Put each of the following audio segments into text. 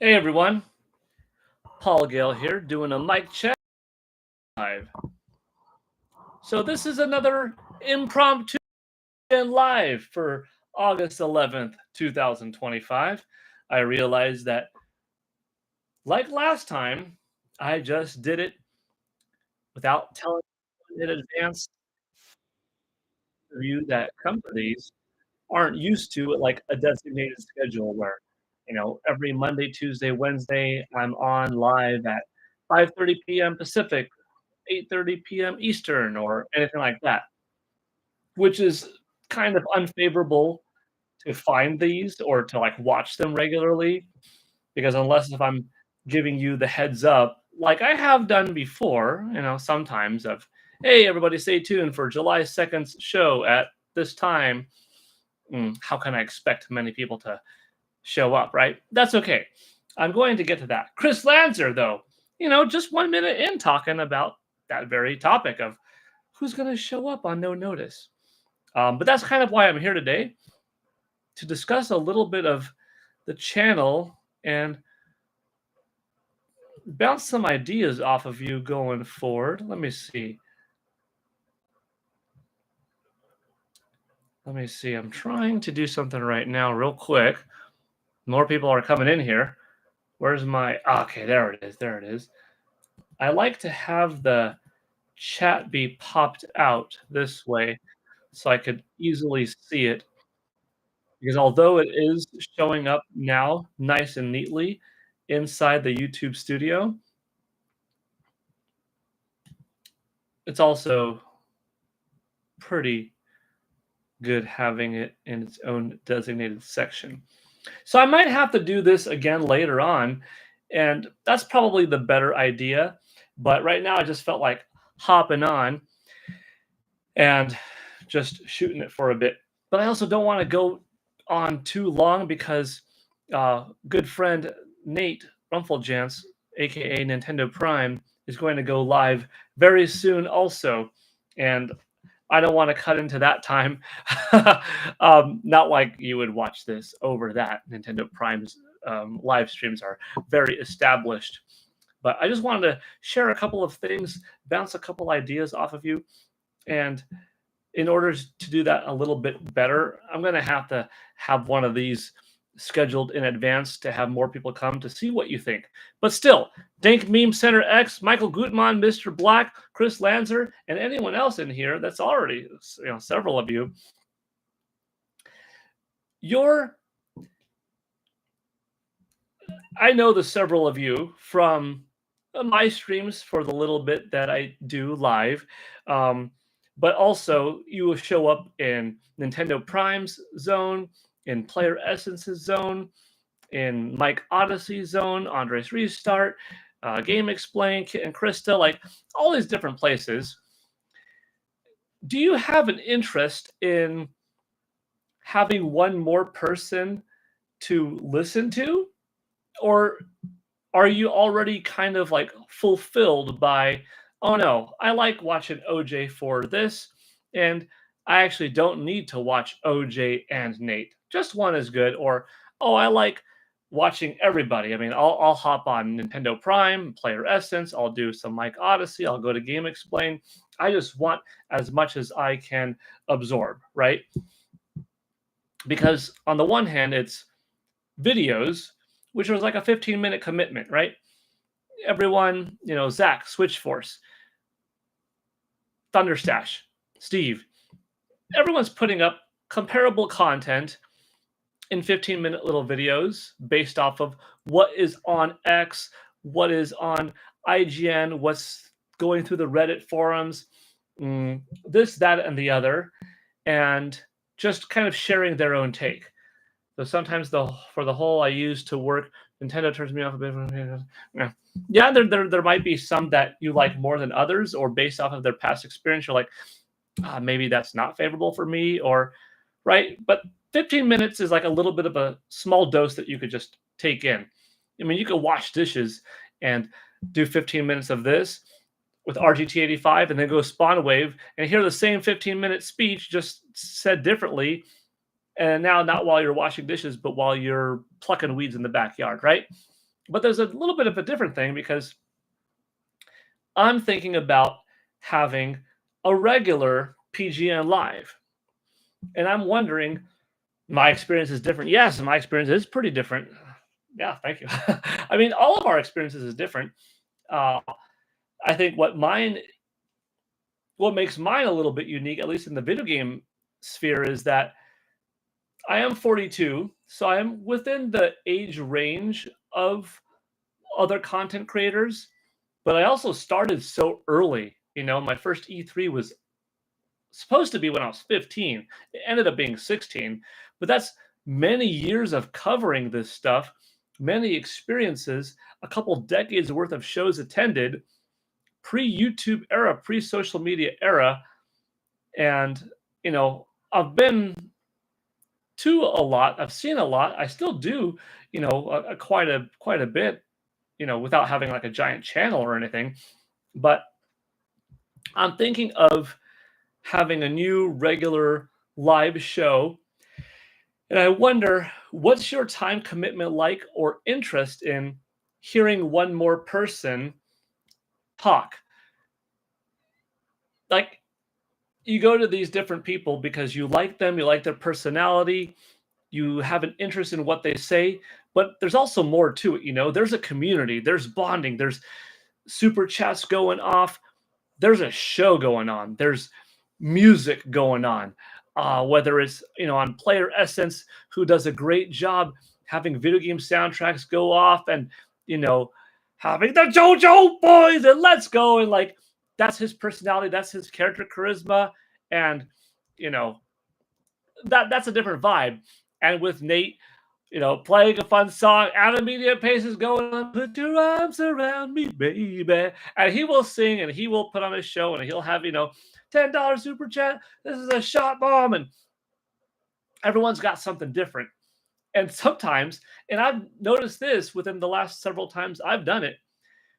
Hey everyone, Paul Gale here doing a mic check live. So this is another impromptu and live for August 11th, 2025. I realized that like last time, I just did it without telling in advance of you that companies aren't used to like a designated schedule where, every Monday, Tuesday, Wednesday, I'm on live at 5:30 p.m. Pacific, 8:30 p.m. Eastern, or anything like that, which is kind of unfavorable to find these or to like watch them regularly because unless if I'm giving you the heads up, like I have done before, sometimes of, hey, everybody stay tuned for July 2nd's show at this time. How can I expect many people to show up, right? That's okay. I'm going to get to that. Chris Lanzer, though, just 1 minute in talking about that very topic of who's going to show up on no notice. But that's kind of why I'm here today to discuss a little bit of the channel and bounce some ideas off of you going forward. Let me see. I'm trying to do something right now, real quick. More people are coming in here. Where's my. Okay, there it is. There it is. I like to have the chat be popped out this way so I could easily see it. Because although it is showing up now nice and neatly inside the YouTube studio, it's also pretty good having it in its own designated section. So I might have to do this again later on, and that's probably the better idea. But right now, I just felt like hopping on and just shooting it for a bit. But I also don't want to go on too long because good friend Nate Rumfeljance, aka Nintendo Prime, is going to go live very soon also. And I don't want to cut into that time. Not like you would watch this over that. Nintendo Prime's live streams are very established. But I just wanted to share a couple of things, bounce a couple ideas off of you. And in order to do that a little bit better, I'm going to have one of these scheduled in advance to have more people come to see what you think. But still, Dank Meme Center X, Michael Gutmann, Mr. Black, Chris Lanzer, and anyone else in here that's already, several of you. I know the several of you from my streams for the little bit that I do live. But also you will show up in Nintendo Prime's zone, in Player Essence's zone, in Mike Odyssey's zone, Andres Restart, Game Explain, Kit and Krista, like all these different places. Do you have an interest in having one more person to listen to? Or are you already kind of like fulfilled by, oh no, I like watching OJ for this, and I actually don't need to watch OJ and Nate. Just one is good. Or, oh, I like watching everybody. I mean, I'll hop on Nintendo Prime, Player Essence, I'll do some Mike Odyssey, I'll go to Game Explain. I just want as much as I can absorb, right? Because on the one hand, it's videos, which was like a 15-minute commitment, right? Everyone, Zach, Switchforce, Thunderstash, Steve, everyone's putting up comparable content in 15-minute little videos based off of what is on X, what is on IGN, what's going through the Reddit forums, this, that, and the other, and just kind of sharing their own take. So sometimes for the whole I use to work, Nintendo turns me off a bit. Yeah, there might be some that you like more than others, or based off of their past experience, you're like, maybe that's not favorable for me, or right. But 15 minutes is like a little bit of a small dose that you could just take in. I mean, you could wash dishes and do 15 minutes of this with RGT85 and then go Spawn Wave and hear the same 15-minute speech just said differently. And now not while you're washing dishes, but while you're plucking weeds in the backyard, right? But there's a little bit of a different thing because I'm thinking about having a regular PGN live. And I'm wondering, my experience is different. Yes, my experience is pretty different. Yeah, thank you. I mean, all of our experiences is different. Uh, I think what makes mine a little bit unique, at least in the video game sphere, is that I am 42, so I am within the age range of other content creators, but I also started so early. My first E3 was supposed to be when I was 15. It ended up being 16, but that's many years of covering this stuff, many experiences, a couple decades worth of shows attended, pre-YouTube era, pre-social media era, and I've been to a lot. I've seen a lot. I still do, quite a bit, without having like a giant channel or anything. But I'm thinking of having a new regular live show. And I wonder, what's your time commitment like or interest in hearing one more person talk? Like, you go to these different people because you like them, you like their personality, you have an interest in what they say, but there's also more to it. There's a community, there's bonding, there's super chats going off, there's a show going on, there's music going on, whether it's on Player Essence, who does a great job having video game soundtracks go off, and having the JoJo boys and Let's Go, and like, that's his personality, that's his character charisma, and you know that's a different vibe. And with Nate, playing a fun song at immediate paces, going on, put your arms around me, baby. And he will sing and he will put on a show and he'll have, $10 super chat. This is a shot bomb. And everyone's got something different. And sometimes, and I've noticed this within the last several times I've done it,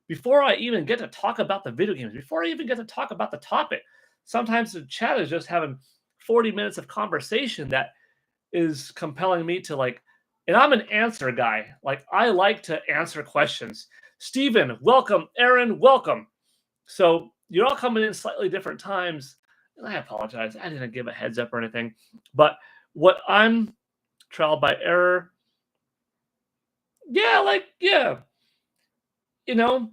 before I even get to talk about the video games, before I even get to talk about the topic, sometimes the chat is just having 40 minutes of conversation that is compelling me to like, and I'm an answer guy. Like, I like to answer questions. Steven, welcome. Aaron, welcome. So you're all coming in slightly different times. And I apologize. I didn't give a heads up or anything. But what I'm trial by error. Yeah. You know,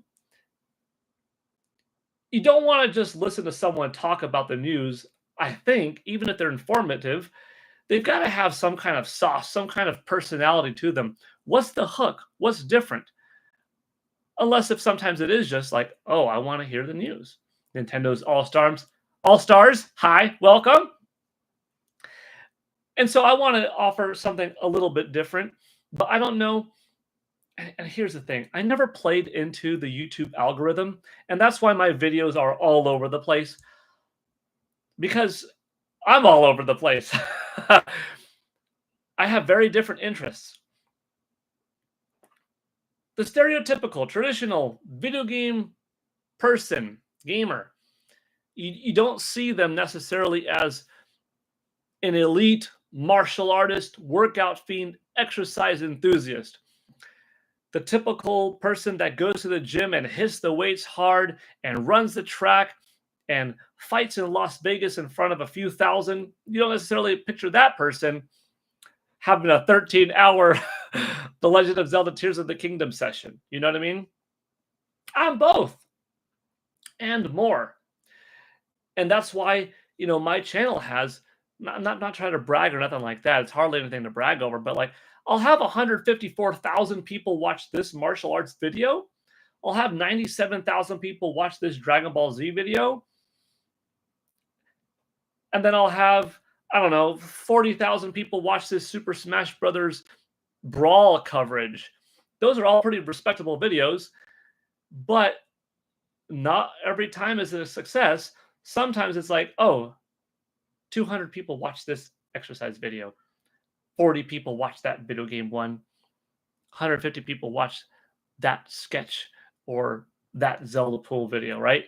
you don't want to just listen to someone talk about the news. I think, even if they're informative, they've got to have some kind of sauce, some kind of personality to them. What's the hook? What's different? Unless if sometimes it is just like, oh, I want to hear the news. Nintendo's All Stars, hi, welcome. And so I want to offer something a little bit different, but I don't know. And here's the thing, I never played into the YouTube algorithm, and that's why my videos are all over the place, because I'm all over the place. I have very different interests. The stereotypical, traditional video game person, gamer, you don't see them necessarily as an elite martial artist, workout fiend, exercise enthusiast. The typical person that goes to the gym and hits the weights hard and runs the track and fights in Las Vegas in front of a few thousand, you don't necessarily picture that person having a 13-hour The Legend of Zelda Tears of the Kingdom session. You know what I mean? I'm both and more. And that's why, my channel has, not trying to brag or nothing like that. It's hardly anything to brag over, but like, I'll have 154,000 people watch this martial arts video. I'll have 97,000 people watch this Dragon Ball Z video. And then I'll have, I don't know, 40,000 people watch this Super Smash Brothers Brawl coverage. Those are all pretty respectable videos, but not every time is it a success. Sometimes it's like, oh, 200 people watch this exercise video. 40 people watch that video game one. 150 people watch that sketch or that Zelda pool video, right?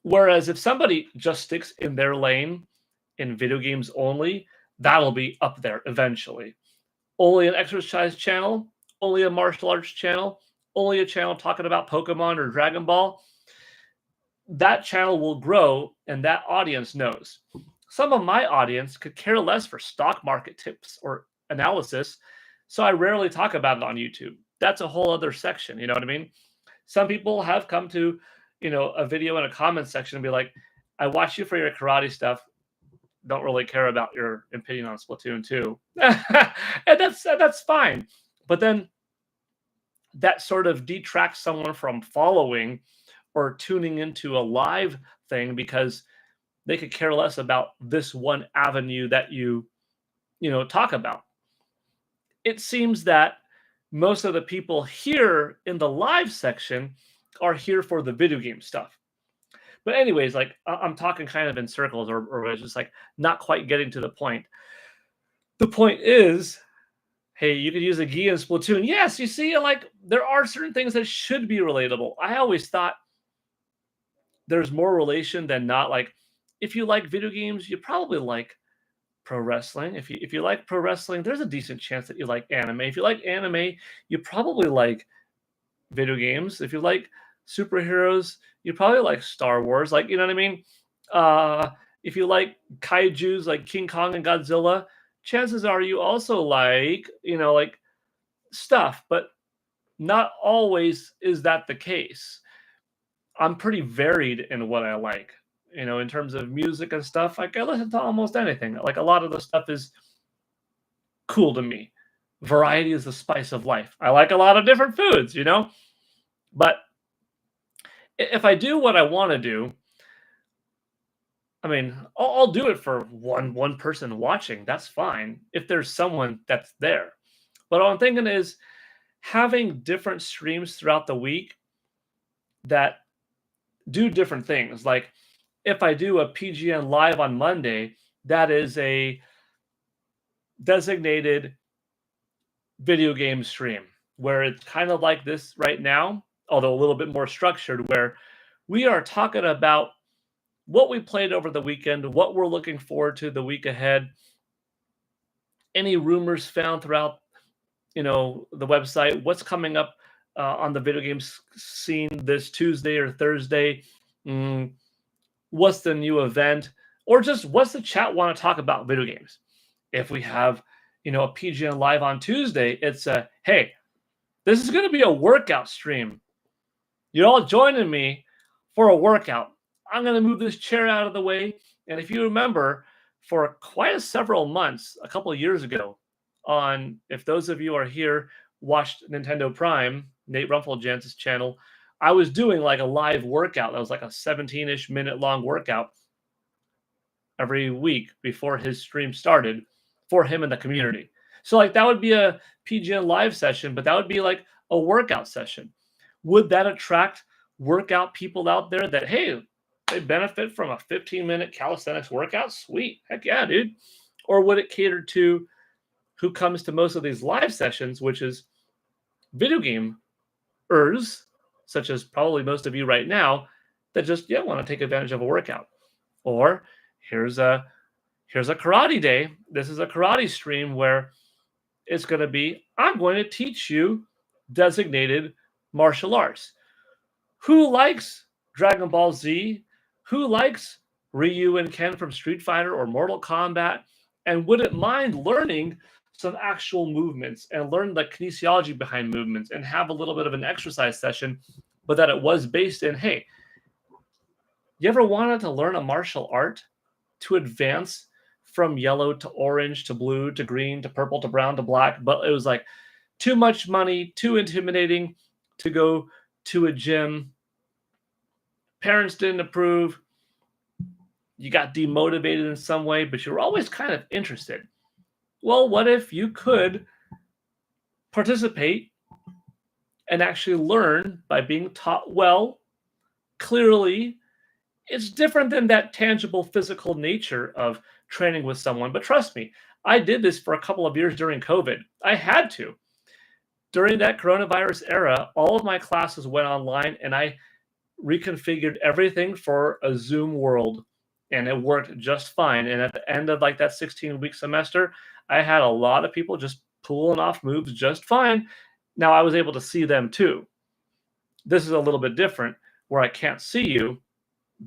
Whereas if somebody just sticks in their lane in video games only, that'll be up there eventually. Only an exercise channel, only a martial arts channel, only a channel talking about Pokemon or Dragon Ball, that channel will grow and that audience knows. Some of my audience could care less for stock market tips or analysis, so I rarely talk about it on YouTube. That's a whole other section, you know what I mean? Some people have come to, a video in a comment section and be like, I watch you for your karate stuff. Don't really care about your opinion on Splatoon 2. And that's fine. But then that sort of detracts someone from following or tuning into a live thing because they could care less about this one avenue that you talk about. It seems that most of the people here in the live section are here for the video game stuff. But anyways, like I'm talking kind of in circles, or it's just like not quite getting to the point. The point is, hey, you could use a gi in Splatoon. Yes, you see, like there are certain things that should be relatable. I always thought there's more relation than not. Like if you like video games, you probably like pro wrestling. If you like pro wrestling, there's a decent chance that you like anime. If you like anime, you probably like video games. If you like superheroes, you probably like Star Wars. Like, you know what I mean? If you like kaijus like King Kong and Godzilla, chances are you also like, like stuff, but not always is that the case. I'm pretty varied in what I like, in terms of music and stuff. Like I listen to almost anything. Like a lot of the stuff is cool to me. Variety is the spice of life. I like a lot of different foods, but if I do what I want to do, I mean, I'll do it for one person watching. That's fine if there's someone that's there. But what I'm thinking is having different streams throughout the week that do different things. Like if I do a PGN live on Monday, that is a designated video game stream where it's kind of like this right now, although a little bit more structured, where we are talking about what we played over the weekend, what we're looking forward to the week ahead, any rumors found throughout, the website, what's coming up on the video games scene this Tuesday or Thursday, what's the new event, or just what's the chat want to talk about video games. If we have, a PGN live on Tuesday, it's hey, this is going to be a workout stream. You're all joining me for a workout. I'm going to move this chair out of the way. And if you remember, for quite several months, a couple of years ago, if those of you are here, watched Nintendo Prime, Nate Rumpeljantz's channel, I was doing like a live workout. That was like a 17-ish minute long workout every week before his stream started for him in the community. So like that would be a PGN live session, but that would be like a workout session. Would that attract workout people out there that, hey, they benefit from a 15-minute calisthenics workout? Sweet. Heck yeah, dude. Or would it cater to who comes to most of these live sessions, which is video gamers, such as probably most of you right now, that just want to take advantage of a workout? Or here's a karate day. This is a karate stream where it's going to be, I'm going to teach you designated martial arts. Who likes Dragon Ball Z? Who likes Ryu and Ken from Street Fighter or Mortal Kombat and wouldn't mind learning some actual movements and learn the kinesiology behind movements and have a little bit of an exercise session, but that it was based in, hey, you ever wanted to learn a martial art to advance from yellow to orange to blue to green to purple to brown to black, but it was like too much money, too intimidating to go to a gym? Parents didn't approve. You got demotivated in some way, but you were always kind of interested. Well, what if you could participate and actually learn by being taught well, clearly? It's different than that tangible physical nature of training with someone. But trust me, I did this for a couple of years during COVID. I had to. During that coronavirus era, all of my classes went online and I reconfigured everything for a Zoom world, and it worked just fine. And at the end of like that 16-week semester, I had a lot of people just pulling off moves just fine. Now I was able to see them too. This is a little bit different where I can't see you,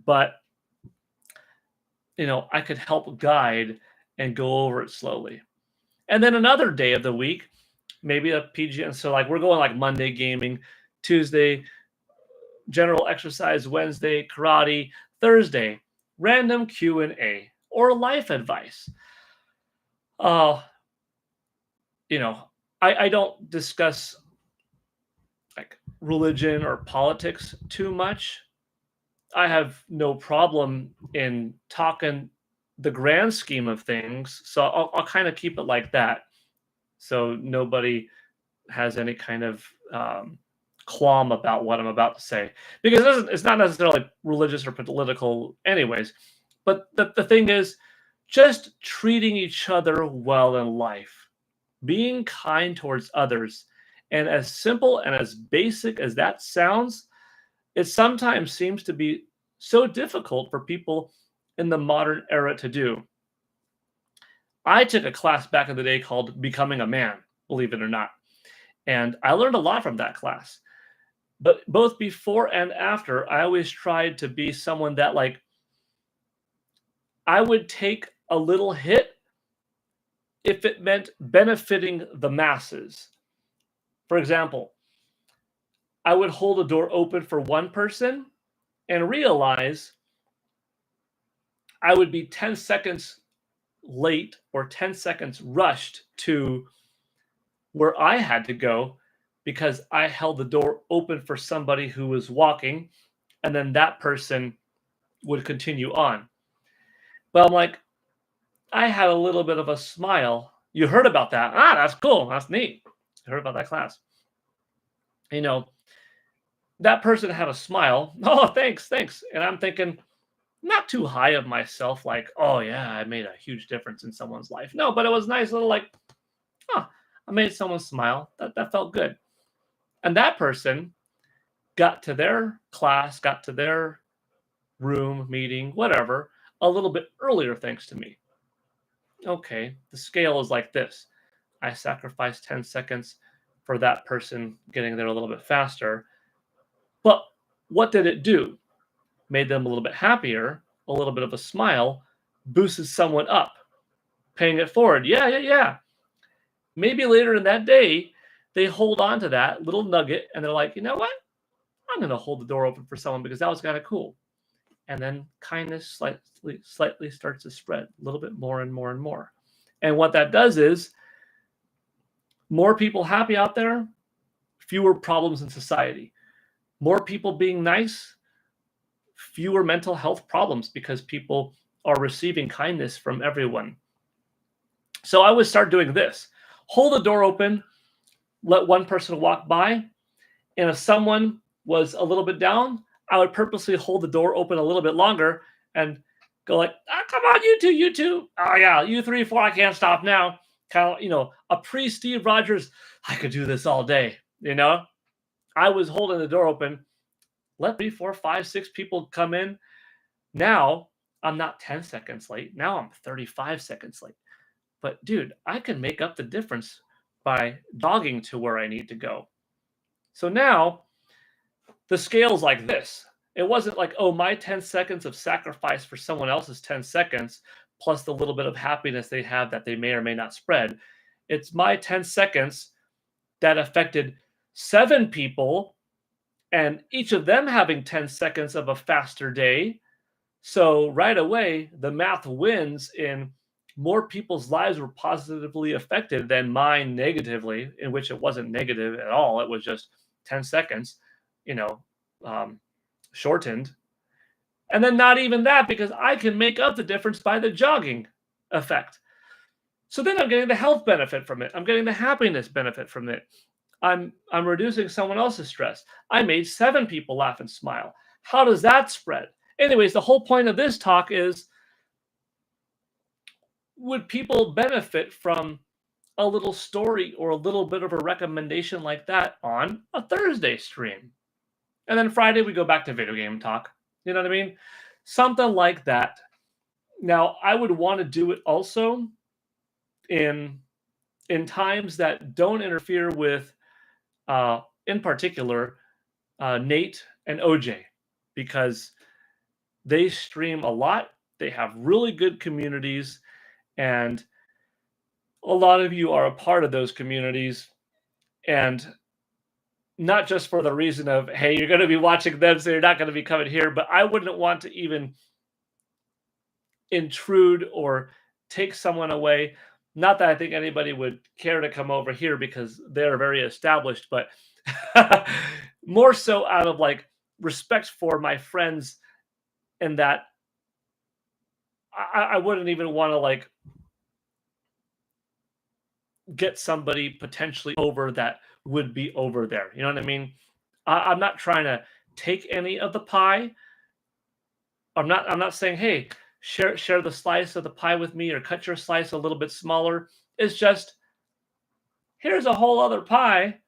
but I could help guide and go over it slowly. And then another day of the week, maybe a PGN. So like we're going like Monday gaming, Tuesday general exercise, Wednesday karate, Thursday random Q&A or life advice. Uh, I don't discuss like religion or politics too much. I have no problem in talking the grand scheme of things, so I'll kind of keep it like that, so nobody has any kind of qualm about what I'm about to say, because it's not necessarily religious or political, anyways. But the thing is, just treating each other well in life, being kind towards others, and as simple and as basic as that sounds, it sometimes seems to be so difficult for people in the modern era to do. I took a class back in the day called Becoming a Man, believe it or not. And I learned a lot from that class. But both before and after, I always tried to be someone that, like, I would take a little hit if it meant benefiting the masses. For example, I would hold a door open for one person and realize I would be 10 seconds late or 10 seconds rushed to where I had to go because I held the door open for somebody who was walking, and then that person would continue on. But I'm like, I had a little bit of a smile. You heard about that? Ah, that's cool. That's neat. I heard about that class. That person had a smile. Oh, thanks. And I'm thinking, not too high of myself, like, oh yeah, I made a huge difference in someone's life. No, but it was nice little like, I made someone smile. That felt good. And that person got to their class, got to their room, meeting, whatever, a little bit earlier thanks to me. Okay, the scale is like this. I sacrificed 10 seconds for that person getting there a little bit faster. But what did it do? Made them a little bit happier, a little bit of a smile, boosted someone up, paying it forward. Yeah. Maybe later in that day, they hold on to that little nugget and they're like, you know what? I'm going to hold the door open for someone because that was kind of cool. And then kindness slightly starts to spread a little bit more and more and more. And what that does is more people happy out there, fewer problems in society. More people being nice, fewer mental health problems because people are receiving kindness from everyone. So I would start doing this. Hold the door open, let one person walk by, and if someone was a little bit down, I would purposely hold the door open a little bit longer and go like, come on, you two. Oh yeah, you 3, 4, I can't stop now. Kind of, a pre-Steve Rogers, I could do this all day, I was holding the door open, let 3, 4, 5, 6 people come in. Now I'm not 10 seconds late. Now I'm 35 seconds late. But dude, I can make up the difference by jogging to where I need to go. So now the scale's like this. It wasn't like, oh, my 10 seconds of sacrifice for someone else's 10 seconds, plus the little bit of happiness they have that they may or may not spread. It's my 10 seconds that affected 7 people, and each of them having 10 seconds of a faster day. So right away, the math wins in more people's lives were positively affected than mine negatively, in which it wasn't negative at all. It was just 10 seconds, shortened. And then not even that, because I can make up the difference by the jogging effect. So then I'm getting the health benefit from it. I'm getting the happiness benefit from it. I'm reducing someone else's stress. I made 7 people laugh and smile. How does that spread? Anyways, the whole point of this talk is, would people benefit from a little story or a little bit of a recommendation like that on a Thursday stream? And then Friday, we go back to video game talk. You know what I mean? Something like that. Now, I would want to do it also in times that don't interfere with, in particular, Nate and OJ, because they stream a lot. They have really good communities, and a lot of you are a part of those communities. And not just for the reason of, hey, you're going to be watching them, so you're not going to be coming here, but I wouldn't want to even intrude or take someone away. Not that I think anybody would care to come over here because they're very established, but more so out of like respect for my friends, and that I wouldn't even want to like get somebody potentially over that would be over there. You know what I mean? I'm not trying to take any of the pie. I'm not saying, hey, share the slice of the pie with me, or cut your slice a little bit smaller. It's just, here's a whole other pie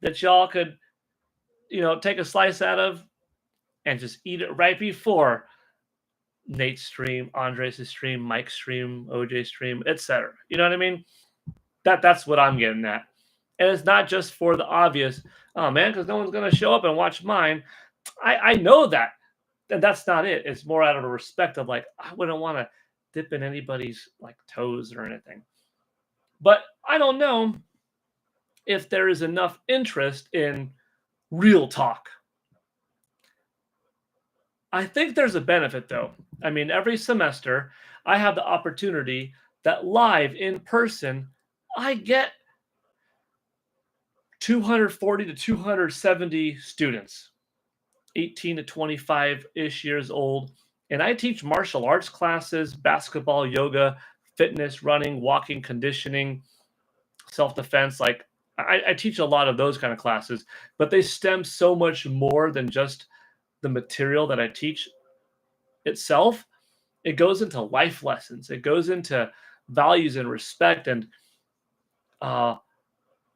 that y'all could, take a slice out of and just eat it right before Nate's stream, Andres' stream, Mike's stream, OJ's stream, etc. You know what I mean? That's what I'm getting at. And it's not just for the obvious, oh man, because no one's gonna show up and watch mine. I know that. And that's not it. It's more out of a respect of like, I wouldn't want to dip in anybody's like toes or anything. But I don't know if there is enough interest in real talk. I think there's a benefit though. I mean, every semester I have the opportunity that live in person, I get 240 to 270 students, 18 to 25-ish years old. And I teach martial arts classes, basketball, yoga, fitness, running, walking, conditioning, self-defense. Like I teach a lot of those kind of classes, but they stem so much more than just the material that I teach itself. It goes into life lessons. It goes into values and respect. And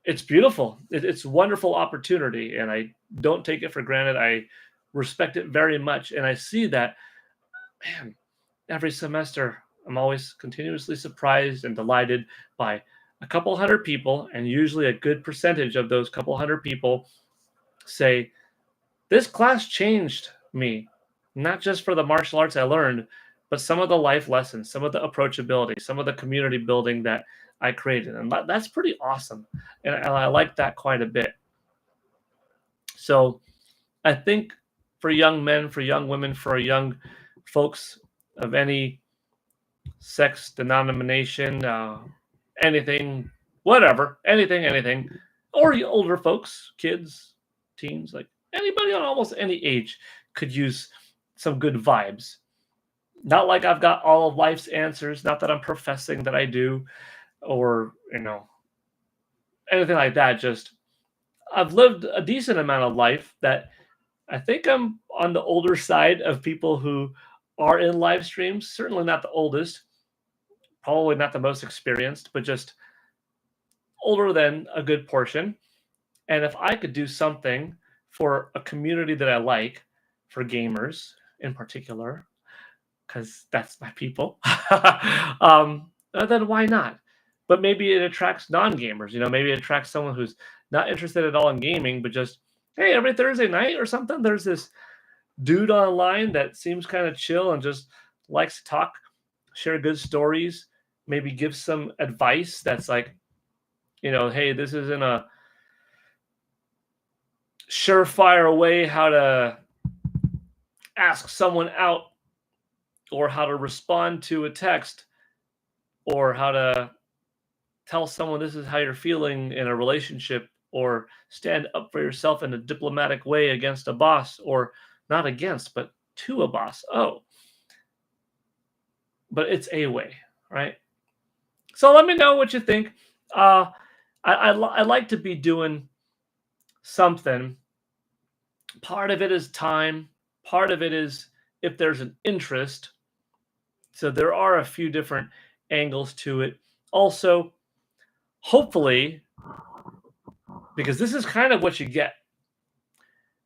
it's beautiful. It's a wonderful opportunity, and I don't take it for granted. I respect it very much, and I see that, man, every semester I'm always continuously surprised and delighted by a couple hundred people, and usually a good percentage of those couple hundred people say, this class changed me, not just for the martial arts I learned, but some of the life lessons, some of the approachability, some of the community building that I created. And that's pretty awesome. And I like that quite a bit. So I think for young men, for young women, for young folks of any sex, denomination, anything, whatever, anything, or older folks, kids, teens, like anybody on almost any age could use some good vibes. Not like I've got all of life's answers, not that I'm professing that I do, or, anything like that. Just, I've lived a decent amount of life that I think I'm on the older side of people who are in live streams. Certainly not the oldest, probably not the most experienced, but just older than a good portion. And if I could do something for a community that I like, for gamers in particular, because that's my people, then why not? But maybe it attracts non-gamers. Maybe it attracts someone who's not interested at all in gaming, but just, hey, every Thursday night or something, there's this dude online that seems kind of chill and just likes to talk, share good stories, maybe give some advice that's like, hey, this isn't a surefire way how to ask someone out, or how to respond to a text, or how to tell someone this is how you're feeling in a relationship, or stand up for yourself in a diplomatic way against a boss, or not against, but to a boss. Oh, but it's a way, right? So let me know what you think. I like to be doing something. Part of it is time. Part of it is if there's an interest. So there are a few different angles to it. Also, hopefully, because this is kind of what you get.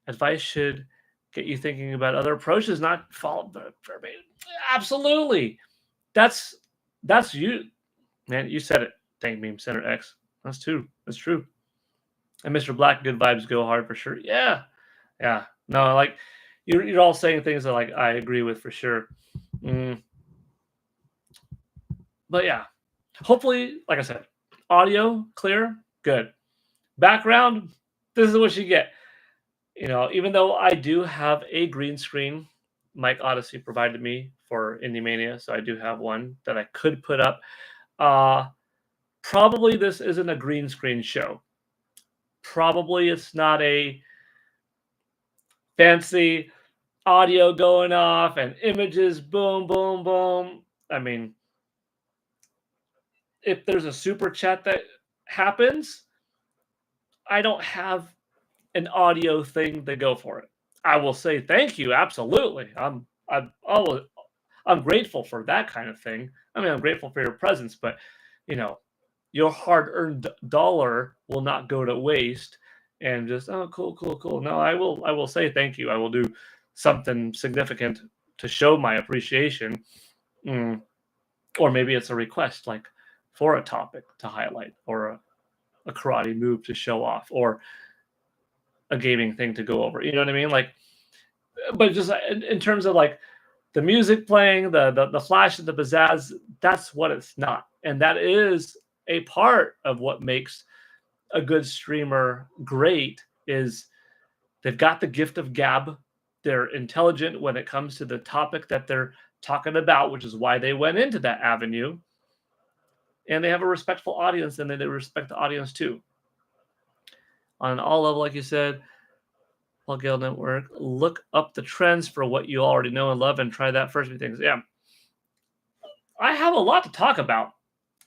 Advice should get you thinking about other approaches, not follow verbatim. Absolutely. That's you. Man, you said it. Thank Meme Center X. That's true. That's true. And Mr. Black, good vibes go hard for sure. Yeah. Yeah. No, like you're all saying things that like I agree with for sure. Mm, but yeah, hopefully, like I said, audio clear, good. Background, this is what you get. Even though I do have a green screen, Mike Odyssey provided me for Indie Mania, so I do have one that I could put up. Uh, Probably this isn't a green screen show. Probably it's not a fancy audio going off and images boom, boom, boom. I mean, if there's a super chat that happens, I don't have an audio thing to go for it. I will say thank you, absolutely. I'm grateful for that kind of thing. I mean, I'm grateful for your presence, but you know, your hard-earned dollar will not go to waste and just oh cool, cool, cool. No, I will say thank you. I will do something significant to show my appreciation. Mm. Or maybe it's a request like for a topic to highlight or a karate move to show off or a gaming thing to go over. You know what I mean? Like, but just in terms of like the music playing, the flash and the pizzazz, that's what it's not, and that is a part of what makes a good streamer great. Is they've got the gift of gab. They're intelligent when it comes to the topic that they're talking about, which is why they went into that avenue. And they have a respectful audience, and then they respect the audience too. On all level, like you said, Paul Gale Network, look up the trends for what you already know and love and try that first. Things. Yeah. I have a lot to talk about.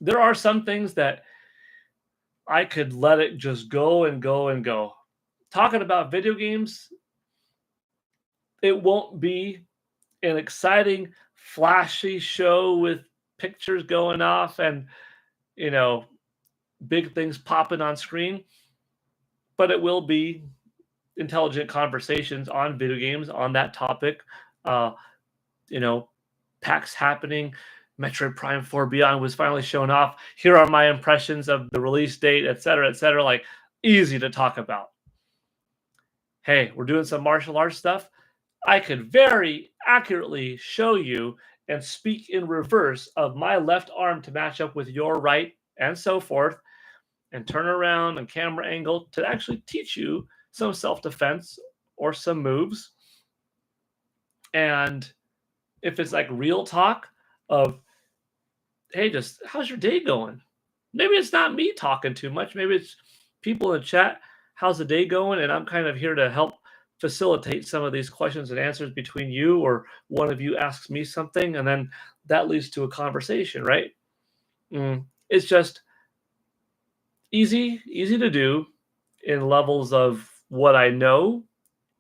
There are some things that I could let it just go and go and go. Talking about video games, it won't be an exciting, flashy show with pictures going off and, you know, big things popping on screen, but it will be intelligent conversations on video games on that topic. Uh, you know, PAX happening. Metroid Prime 4 Beyond was finally shown off. Here are my impressions of the release date, et cetera, et cetera. Like, easy to talk about. Hey, we're doing some martial arts stuff. I could very accurately show you and speak in reverse of my left arm to match up with your right and so forth, and turn around and camera angle to actually teach you some self-defense or some moves. And if it's like real talk of, hey, just how's your day going? Maybe it's not me talking too much. Maybe it's people in chat. How's the day going? And I'm kind of here to help facilitate some of these questions and answers between you, or one of you asks me something, and then that leads to a conversation, right? It's just easy to do in levels of what I know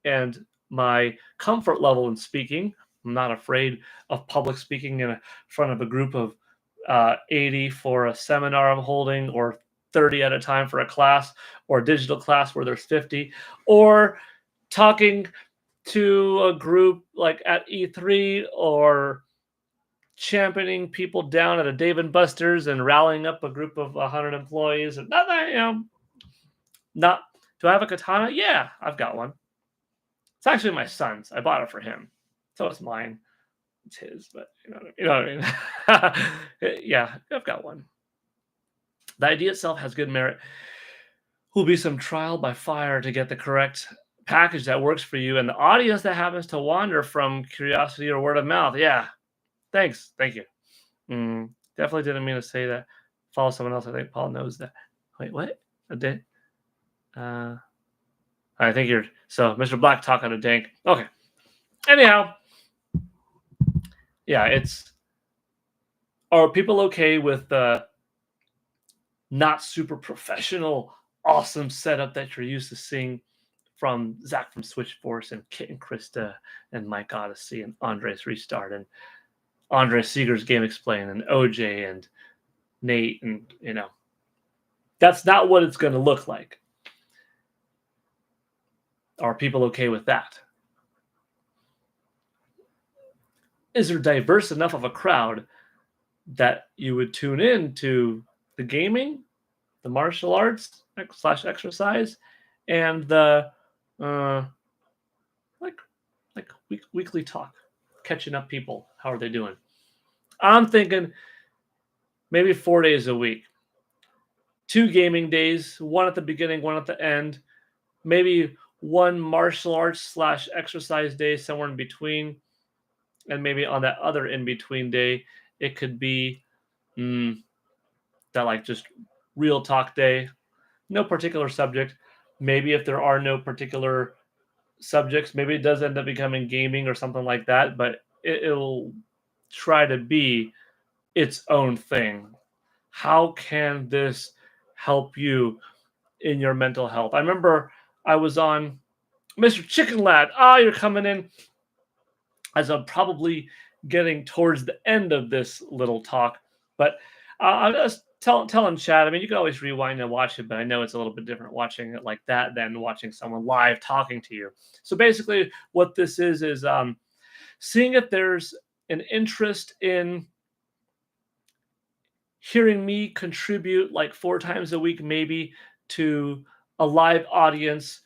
and my comfort level in speaking. I'm not afraid of public speaking in front of a group of 80 for a seminar I'm holding, or 30 at a time for a class, or a digital class where there's 50, or talking to a group like at E3, or championing people down at a Dave and Buster's and rallying up a group of 100 employees. And not. Do I have a katana? Yeah, I've got one. It's actually my son's. I bought it for him, so it's mine. It's his, but you know what I mean. Yeah, I've got one. The idea itself has good merit. Will be some trial by fire to get the correct package that works for you and the audience that happens to wander from curiosity or word of mouth. Yeah, thanks, thank you. Definitely didn't mean to say that. Follow someone else. I think Paul knows that. Wait, what? I did. I think you're so Mr. Black talking to Dank. Okay. Anyhow, yeah, are people okay with the not super professional, awesome setup that you're used to seeing from Zach from Switchforce and Kit and Krista and Mike Odyssey and Andres Restart and Andre Seeger's Game Explain and OJ and Nate, and that's not what it's going to look like. Are people okay with that? Is there diverse enough of a crowd that you would tune in to the gaming, the martial arts / exercise, and the like weekly talk, catching up people. How are they doing? I'm thinking maybe 4 days a week, 2 gaming days, one at the beginning, one at the end, maybe one martial arts slash exercise day somewhere in between, and maybe on that other in between day, it could be mm, that like just real talk day, no particular subject. Maybe if there are no particular subjects, maybe it does end up becoming gaming or something like that, but it'll try to be its own thing. How can this help you in your mental health? I remember I was on Mr. Chicken Lad. Ah, you're coming in as I'm probably getting towards the end of this little talk. But I'm just telling Chad. I mean, you can always rewind and watch it, but I know it's a little bit different watching it like that than watching someone live talking to you. So basically, what this is seeing if there's an interest in hearing me contribute like 4 times a week, maybe to a live audience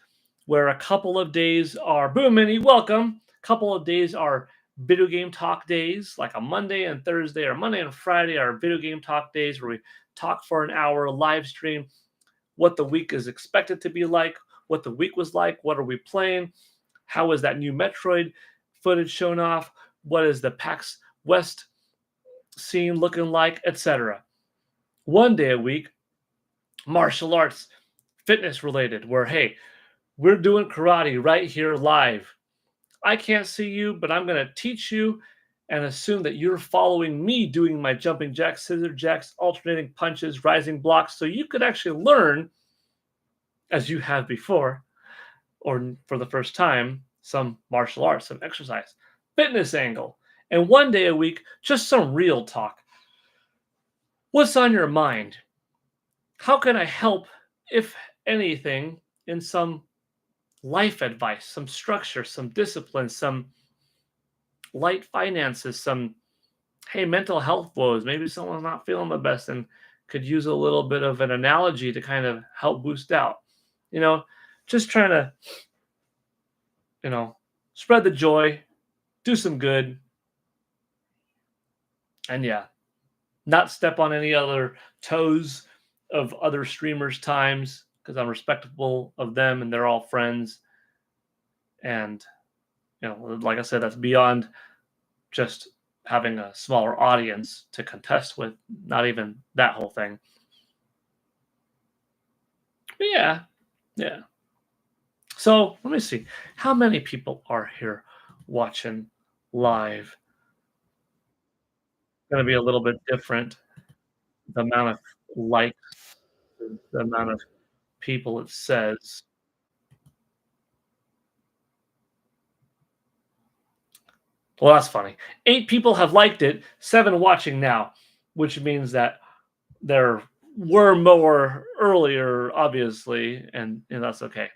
where a couple of days are boom mini welcome, a couple of days are video game talk days, like a Monday and Thursday or Monday and Friday are video game talk days where we talk for an hour, live stream what the week is expected to be like, what the week was like, what are we playing, how is that new Metroid footage shown off, what is the PAX West scene looking like, etc. One day a week, martial arts, fitness related, where, hey, we're doing karate right here live. I can't see you, but I'm going to teach you and assume that you're following me doing my jumping jacks, scissor jacks, alternating punches, rising blocks, so you could actually learn, as you have before, or for the first time, some martial arts, some exercise, fitness angle. And one day a week, just some real talk. What's on your mind? How can I help, if anything, in some life advice, some structure, some discipline, some light finances, some, hey, mental health woes? Maybe someone's not feeling the best and could use a little bit of an analogy to kind of help boost out. You know, just trying to, spread the joy, do some good, and yeah, not step on any other toes of other streamers' times because I'm respectful of them and they're all friends. And like I said, that's beyond just having a smaller audience to contest with, not even that whole thing. But yeah. So let me see. How many people are here watching live? Going to be a little bit different. The amount of likes, the amount of people it says. Well, that's funny. 8 people have liked it, 7 watching now, which means that there were more earlier, obviously, and that's okay.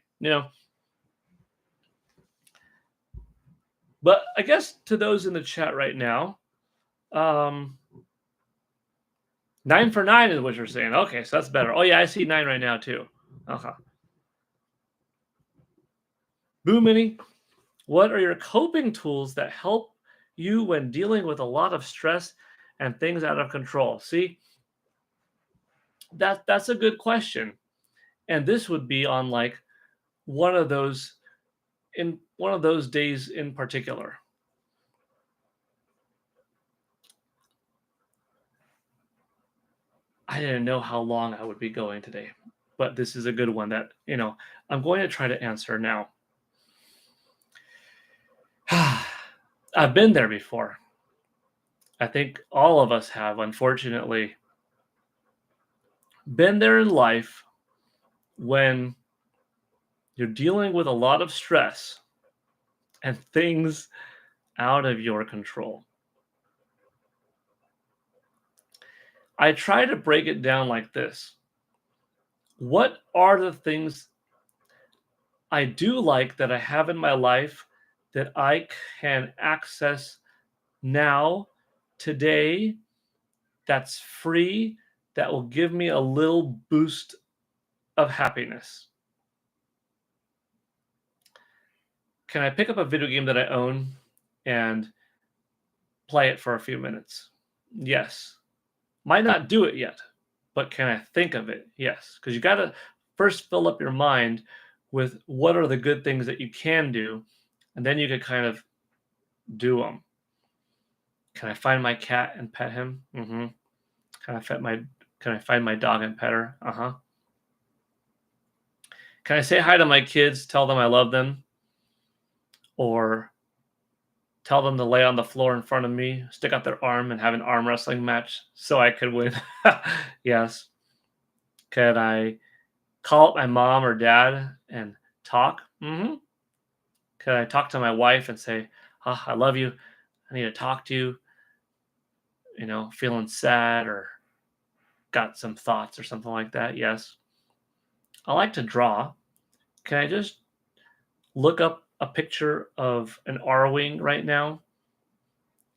But I guess to those in the chat right now, 9 for 9 is what you're saying. Okay, so that's better. Oh yeah, I see 9 right now too. Okay. Boo Mini, what are your coping tools that help you when dealing with a lot of stress and things out of control? See, that's a good question. And this would be on like one of those days in particular. I didn't know how long I would be going today, but this is a good one that, I'm going to try to answer now. I've been there before. I think all of us have, unfortunately, been there in life when you're dealing with a lot of stress and things out of your control. I try to break it down like this. What are the things I do like that I have in my life that I can access now, today, that's free, that will give me a little boost of happiness? Can I pick up a video game that I own and play it for a few minutes? Yes. Might not do it yet, but can I think of it? Yes. Because you got to first fill up your mind with what are the good things that you can do, and then you can kind of do them. Can I find my cat and pet him? Mm-hmm. Can I fit my Can I find my dog and pet her? Uh-huh. Can I say hi to my kids, tell them I love them, or tell them to lay on the floor in front of me, stick out their arm, and have an arm wrestling match so I could win? Yes. Can I call up my mom or dad and talk? Mm-hmm. Can I talk to my wife and say, "Oh, I love you. I need to talk to you. Feeling sad or got some thoughts or something like that?" Yes. I like to draw. Can I just look up a picture of an R wing right now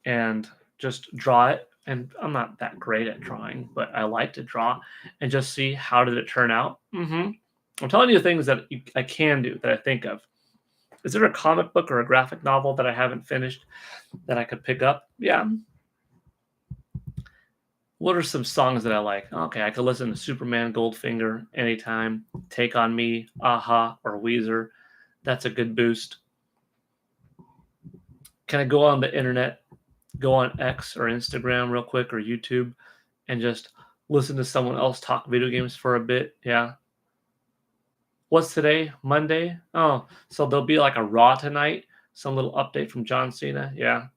and just draw it? And I'm not that great at drawing, but I like to draw and just see how did it turn out. I'm telling you things that I can do that I think of. Is there a comic book or a graphic novel that I haven't finished that I could pick up? Yeah. What are some songs that I like? Okay, I could listen to Superman, Goldfinger, Anytime, Take on Me, Aha, or Weezer. That's a good boost. Can I go on the internet, go on X or Instagram real quick or YouTube and just listen to someone else talk video games for a bit? Yeah. What's today? Monday? Oh, so there'll be like a Raw tonight. Some little update from John Cena. Yeah.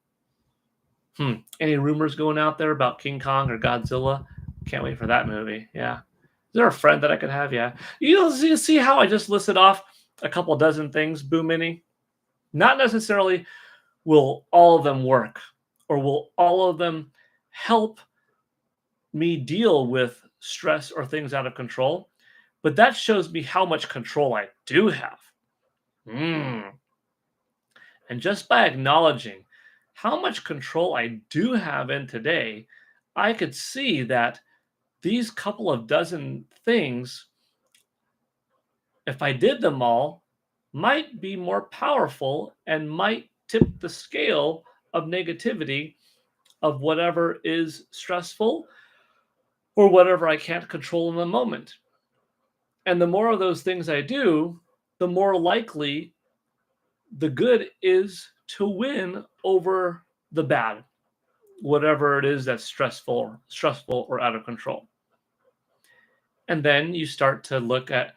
Any rumors going out there about King Kong or Godzilla? Can't wait for that movie. Yeah. Is there a friend that I could have? Yeah. You see how I just listed off a couple dozen things, Boo Mini? Not necessarily will all of them work or will all of them help me deal with stress or things out of control, but that shows me how much control I do have. And just by acknowledging how much control I do have in today, I could see that these couple of dozen things, if I did them all, might be more powerful and might tip the scale of negativity of whatever is stressful or whatever I can't control in the moment. And the more of those things I do, the more likely the good is to win over the bad, whatever it is that's stressful or out of control. And then you start to look at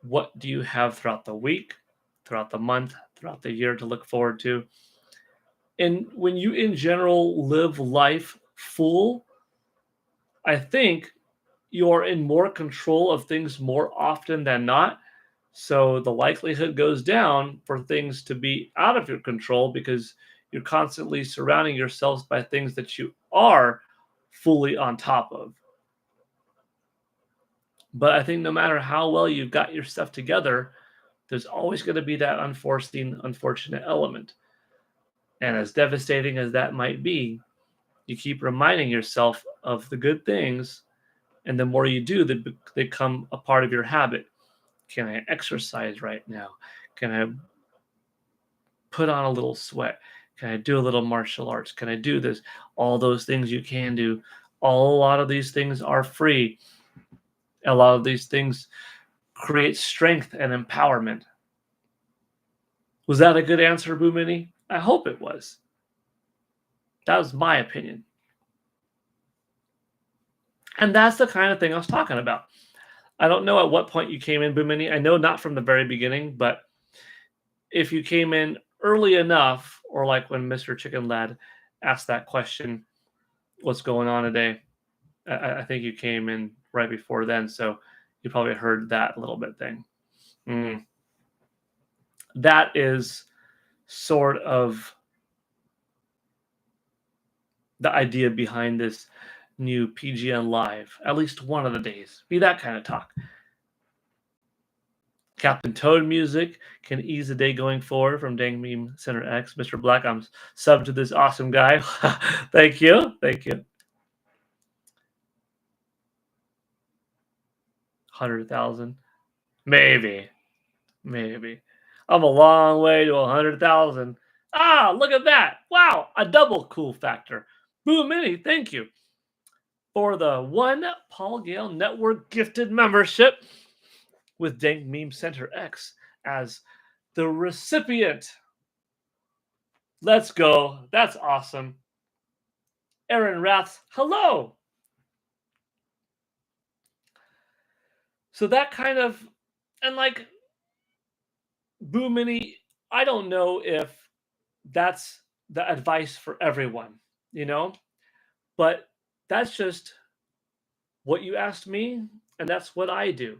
what do you have throughout the week, throughout the month, throughout the year to look forward to. And when you in general live life full, I think you're in more control of things more often than not. So the likelihood goes down for things to be out of your control because you're constantly surrounding yourselves by things that you are fully on top of. But I think no matter how well you've got your stuff together, there's always going to be that unforeseen, unfortunate element. And as devastating as that might be, you keep reminding yourself of the good things. And the more you do, they become a part of your habit. Can I exercise right now? Can I put on a little sweat? Can I do a little martial arts? Can I do this? All those things you can do. A lot of these things are free. A lot of these things create strength and empowerment. Was that a good answer, Boomini? I hope it was. That was my opinion. And that's the kind of thing I was talking about. I don't know at what point you came in, Boomini. I know not from the very beginning, but if you came in early enough, or like when Mr. Chicken Lad asked that question, what's going on today? I think you came in right before then, so you probably heard that little bit thing. That is sort of the idea behind this new PGN Live, at least one of the days. Be that kind of talk. Captain Toad music can ease the day going forward from Dang Meme Center X. Mr. Black, I'm sub to this awesome guy. Thank you. Thank you. 100,000. Maybe. I'm a long way to 100,000. Ah, look at that. Wow, a double cool factor. Boo Mini, thank you for the one Paul Gale Network gifted membership with Dank Meme Center X as the recipient. Let's go. That's awesome. Aaron Raths, hello. So that kind of, and like Boo Mini, I don't know if that's the advice for everyone, you know, but that's just what you asked me, and that's what I do.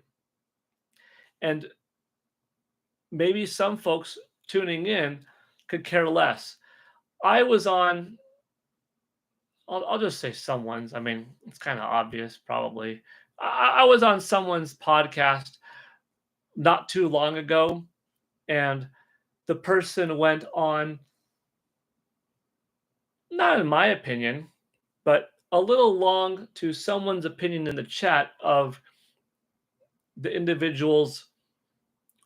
And maybe some folks tuning in could care less. I was on, I'll just say someone's, I mean, it's kind of obvious probably. I was on someone's podcast not too long ago, and the person went on, not in my opinion, but a little long to someone's opinion in the chat of the individual's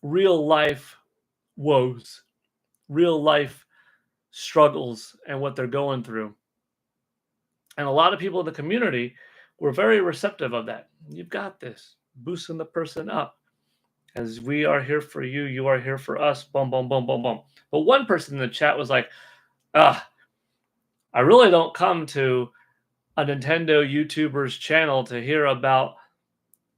real life woes, real life struggles, and what they're going through. And a lot of people in the community were very receptive of that. You've got this, boosting the person up. As we are here for you, you are here for us. Boom, boom, boom, boom, boom. But one person in the chat was like, I really don't come to a Nintendo YouTuber's channel to hear about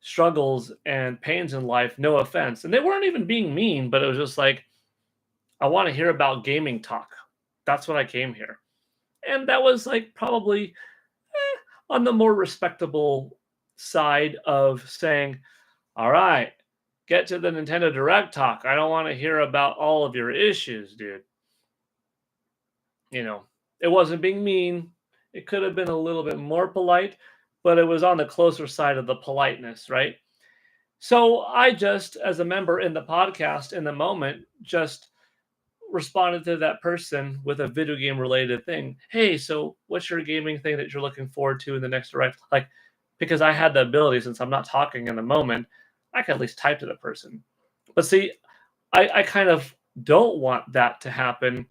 struggles and pains in life. No offense. And they weren't even being mean, but it was just like, I want to hear about gaming talk. That's what I came here. And that was like probably on the more respectable side of saying, all right, get to the Nintendo Direct talk. I don't want to hear about all of your issues, dude. You know, it wasn't being mean. It could have been a little bit more polite, but it was on the closer side of the politeness, right? So I just, as a member in the podcast in the moment, just responded to that person with a video game related thing. Hey, so what's your gaming thing that you're looking forward to in the next direct? Like, because I had the ability, since I'm not talking in the moment, I can at least type to the person. But see, I kind of don't want that to happen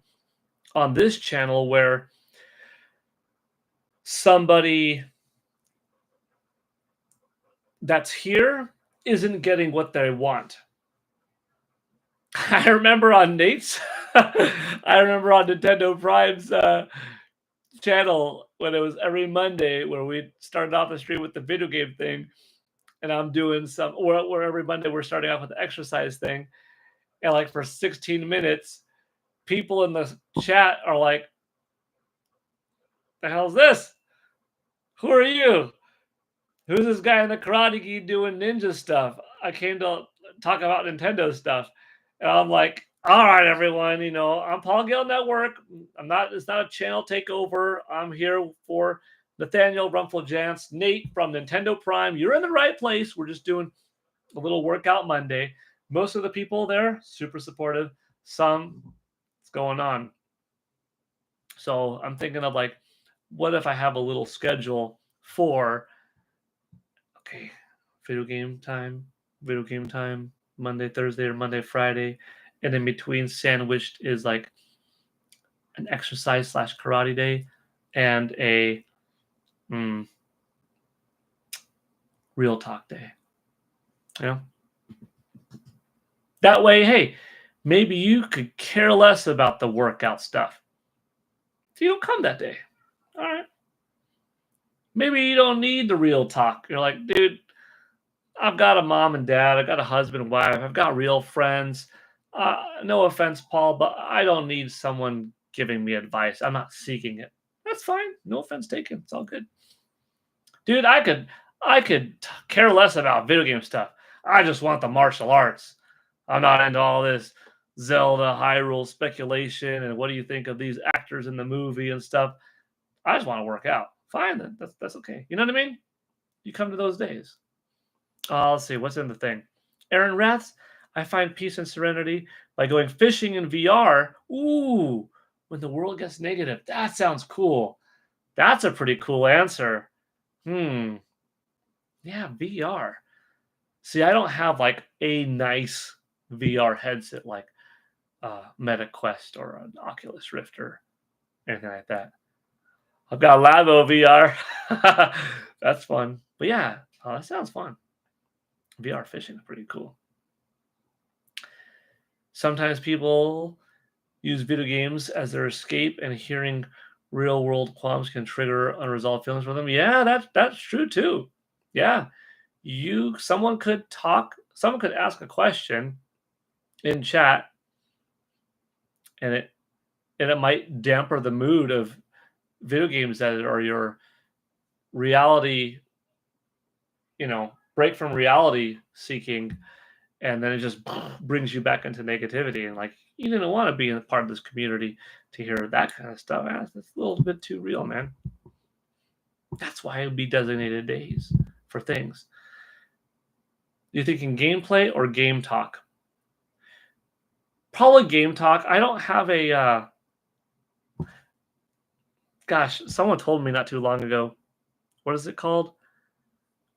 on this channel where somebody that's here isn't getting what they want. I remember on Nate's, I remember on Nintendo Prime's channel when it was every Monday where we started off the stream with the video game thing, and I'm doing some, or every Monday we're starting off with the exercise thing, and like for 16 minutes, people in the chat are like, "The hell's this? Who are you? Who's this guy in the karate gi doing ninja stuff? I came to talk about Nintendo stuff." And I'm like, all right, everyone, you know, I'm Paul Gale Network. It's not a channel takeover. I'm here for Nathaniel Rumpfeljans, Nate from Nintendo Prime. You're in the right place. We're just doing a little workout Monday. Most of the people there, super supportive. Some, what's going on? So I'm thinking of like, what if I have a little schedule for, okay, video game time, Monday, Thursday, or Monday, Friday, and in between sandwiched is like an exercise / karate day and a real talk day. You know? That way, hey, maybe you could care less about the workout stuff. So you don't come that day. All right. Maybe you don't need the real talk. You're like, dude, I've got a mom and dad. I've got a husband and wife. I've got real friends. No offense, Paul, but I don't need someone giving me advice. I'm not seeking it. That's fine. No offense taken. It's all good. Dude, I could care less about video game stuff. I just want the martial arts. I'm not into all this Zelda Hyrule speculation and what do you think of these actors in the movie and stuff. I just want to work out. Fine, then. That's okay. You know what I mean? You come to those days. Let's see. What's in the thing? Aaron Raths, I find peace and serenity by going fishing in VR. Ooh, when the world gets negative. That sounds cool. That's a pretty cool answer. Yeah, VR. See, I don't have like a nice VR headset like Meta Quest or an Oculus Rift or anything like that. I've got Labo VR. That's fun. But yeah, that sounds fun. VR fishing is pretty cool. Sometimes people use video games as their escape, and hearing real world qualms can trigger unresolved feelings for them. Yeah, that's true too. Yeah. Someone could ask a question in chat, and it might damper the mood of video games that are your reality, break from reality seeking, and then it just brings you back into negativity, and like you didn't want to be a part of this community to hear that kind of stuff. That's a little bit too real, man. That's why it would be designated days for things. You're thinking gameplay or game talk? Probably game talk. I don't have a gosh, someone told me not too long ago. What is it called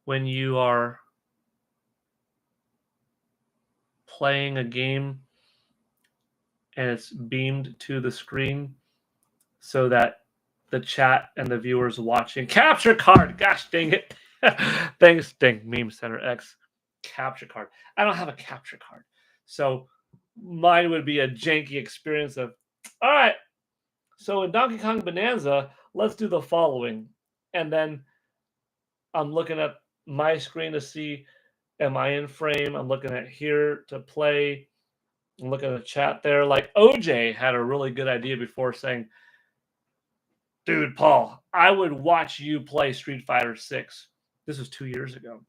when you are playing a game and it's beamed to the screen so that the chat and the viewers watching capture card? Gosh dang it. Thanks, dang Meme Center X. Capture card. I don't have a capture card. So mine would be a janky experience of, all right, so in Donkey Kong Bonanza, let's do the following. And then I'm looking at my screen to see, am I in frame? I'm looking at here to play. I'm looking at the chat there. Like OJ had a really good idea before saying, dude, Paul, I would watch you play Street Fighter 6. This was 2 years ago.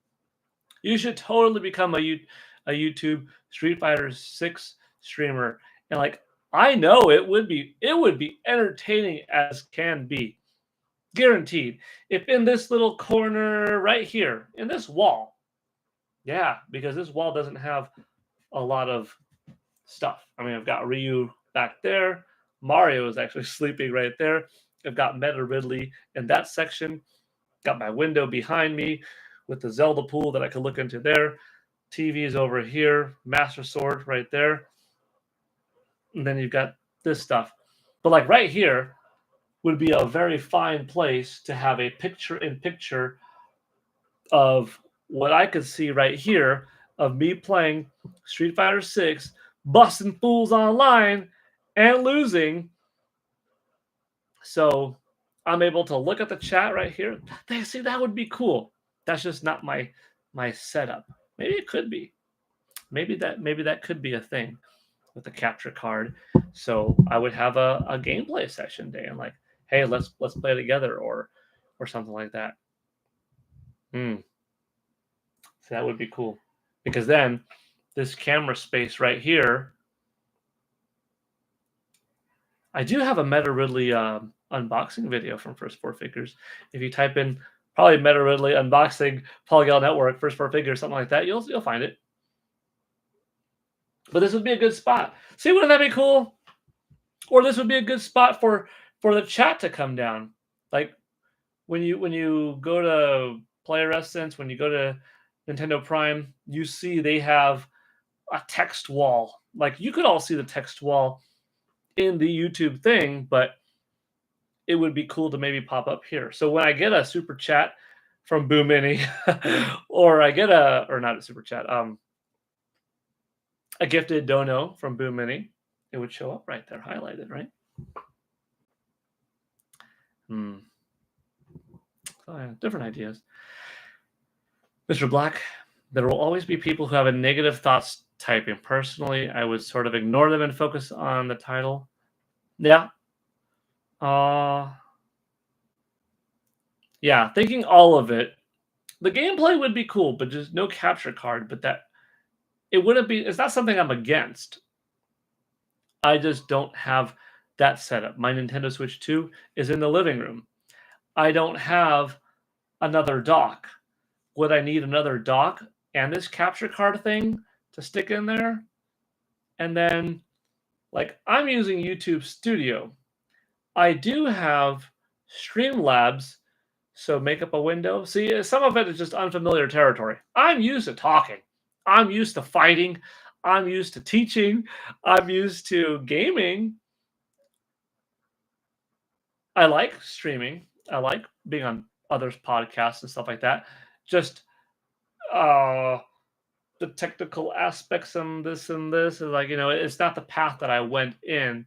You should totally become a YouTube Street Fighter 6 streamer. And like, I know it would be entertaining as can be. Guaranteed. If in this little corner right here, in this wall, yeah, because this wall doesn't have a lot of stuff. I mean, I've got Ryu back there. Mario is actually sleeping right there. I've got Meta Ridley in that section. Got my window behind me with the Zelda pool that I could look into there. TV is over here. Master Sword right there. And then you've got this stuff. But like right here would be a very fine place to have a picture-in-picture of what I could see right here of me playing Street Fighter 6, busting fools online, and losing. So I'm able to look at the chat right here. They see that would be cool. That's just not my setup. Maybe it could be. Maybe that could be a thing with the capture card. So I would have a gameplay session day and like, hey, let's play together or something like that. So that would be cool. Because then this camera space right here, I do have a Meta Ridley unboxing video from First Four Figures. If you type in probably Meta Ridley unboxing Polygon Network First Four Figures, something like that, you'll find it. But this would be a good spot. See, wouldn't that be cool? Or this would be a good spot for the chat to come down. Like when you go to Player Essence, when you go to Nintendo Prime, you see they have a text wall. Like you could all see the text wall in the YouTube thing, but it would be cool to maybe pop up here. So when I get a super chat from Boo Mini, or I get not a super chat, a gifted dono from Boo Mini, it would show up right there, highlighted, right? So yeah, different ideas. Mr. Black, there will always be people who have a negative thoughts typing. Personally, I would sort of ignore them and focus on the title. Yeah. Yeah, thinking all of it. The gameplay would be cool, but just no capture card. But that it wouldn't be. It's not something I'm against. I just don't have that setup. My Nintendo Switch 2 is in the living room. I don't have another dock. Would I need another dock and this capture card thing to stick in there? And then, like, I'm using YouTube Studio. I do have Streamlabs, so make up a window. See, some of it is just unfamiliar territory. I'm used to talking. I'm used to fighting. I'm used to teaching. I'm used to gaming. I like streaming. I like being on others' podcasts and stuff like that. Just uh the technical aspects and this is like, it's not the path that I went in,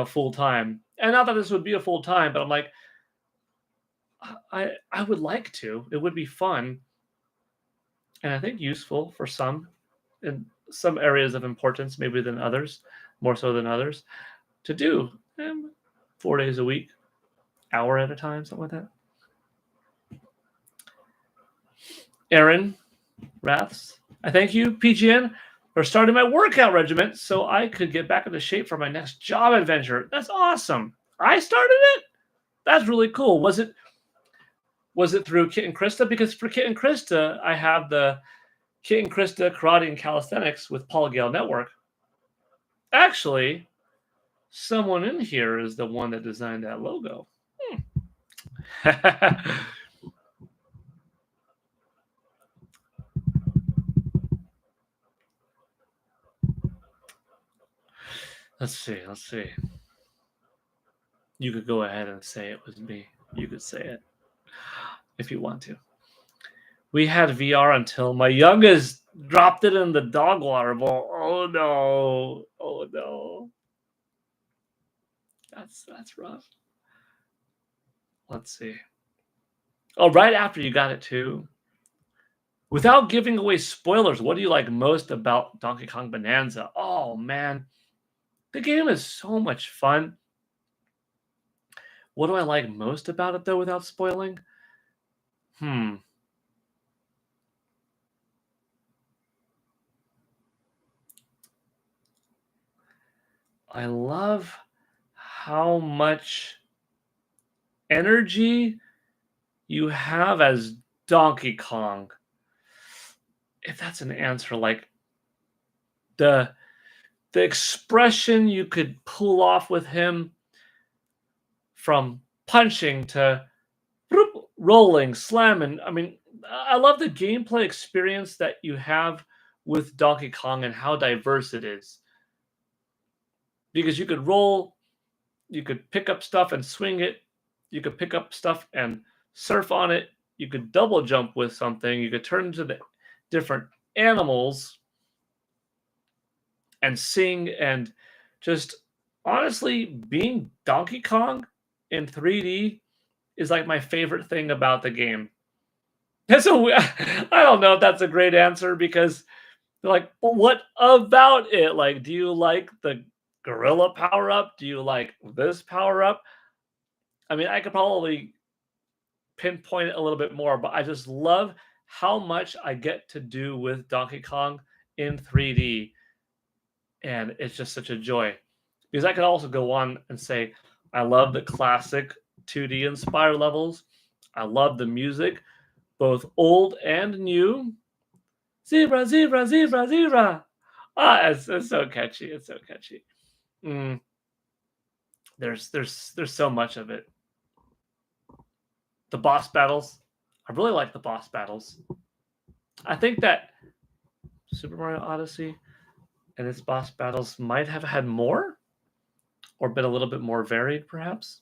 full time. And not that this would be a full time, but I'm like, I would like to. It would be fun, and I think useful for some in some areas of importance, maybe than others, more so than others, to do 4 days a week, hour at a time, something like that. Aaron Raths, I thank you, PGN, for starting my workout regimen so I could get back into shape for my next job adventure. That's awesome. I started it. That's really cool. Was it through Kit and Krista? Because for Kit and Krista, I have the Kit and Krista Karate and Calisthenics with Paul Gale Network. Actually, someone in here is the one that designed that logo. Let's see. You could go ahead and say it was me. You could say it if you want to. We had VR until my youngest dropped it in the dog water bowl. Oh no. Oh no. That's rough. Let's see. Oh, right after you got it too. Without giving away spoilers, what do you like most about Donkey Kong Bonanza? Oh man. The game is so much fun. What do I like most about it though without spoiling? I love how much energy you have as Donkey Kong. If that's an answer, like the expression you could pull off with him, from punching to rolling, slamming. I mean, I love the gameplay experience that you have with Donkey Kong and how diverse it is. Because you could roll, you could pick up stuff and swing it, you could pick up stuff and surf on it, you could double jump with something, you could turn into the different animals and sing, and just honestly, being Donkey Kong in 3D is like my favorite thing about the game. That's I don't know if that's a great answer, because they're like, well, what about it? Like, do you like the gorilla power up? Do you like this power up? I mean, I could probably pinpoint it a little bit more, but I just love how much I get to do with Donkey Kong in 3D. And it's just such a joy. Because I could also go on and say, I love the classic 2D inspired levels. I love the music, both old and new. Zebra, zebra, zebra, zebra. Ah, it's so catchy. It's so catchy. There's so much of it. The boss battles. I really like the boss battles. I think that Super Mario Odyssey and its boss battles might have had more, or been a little bit more varied, perhaps.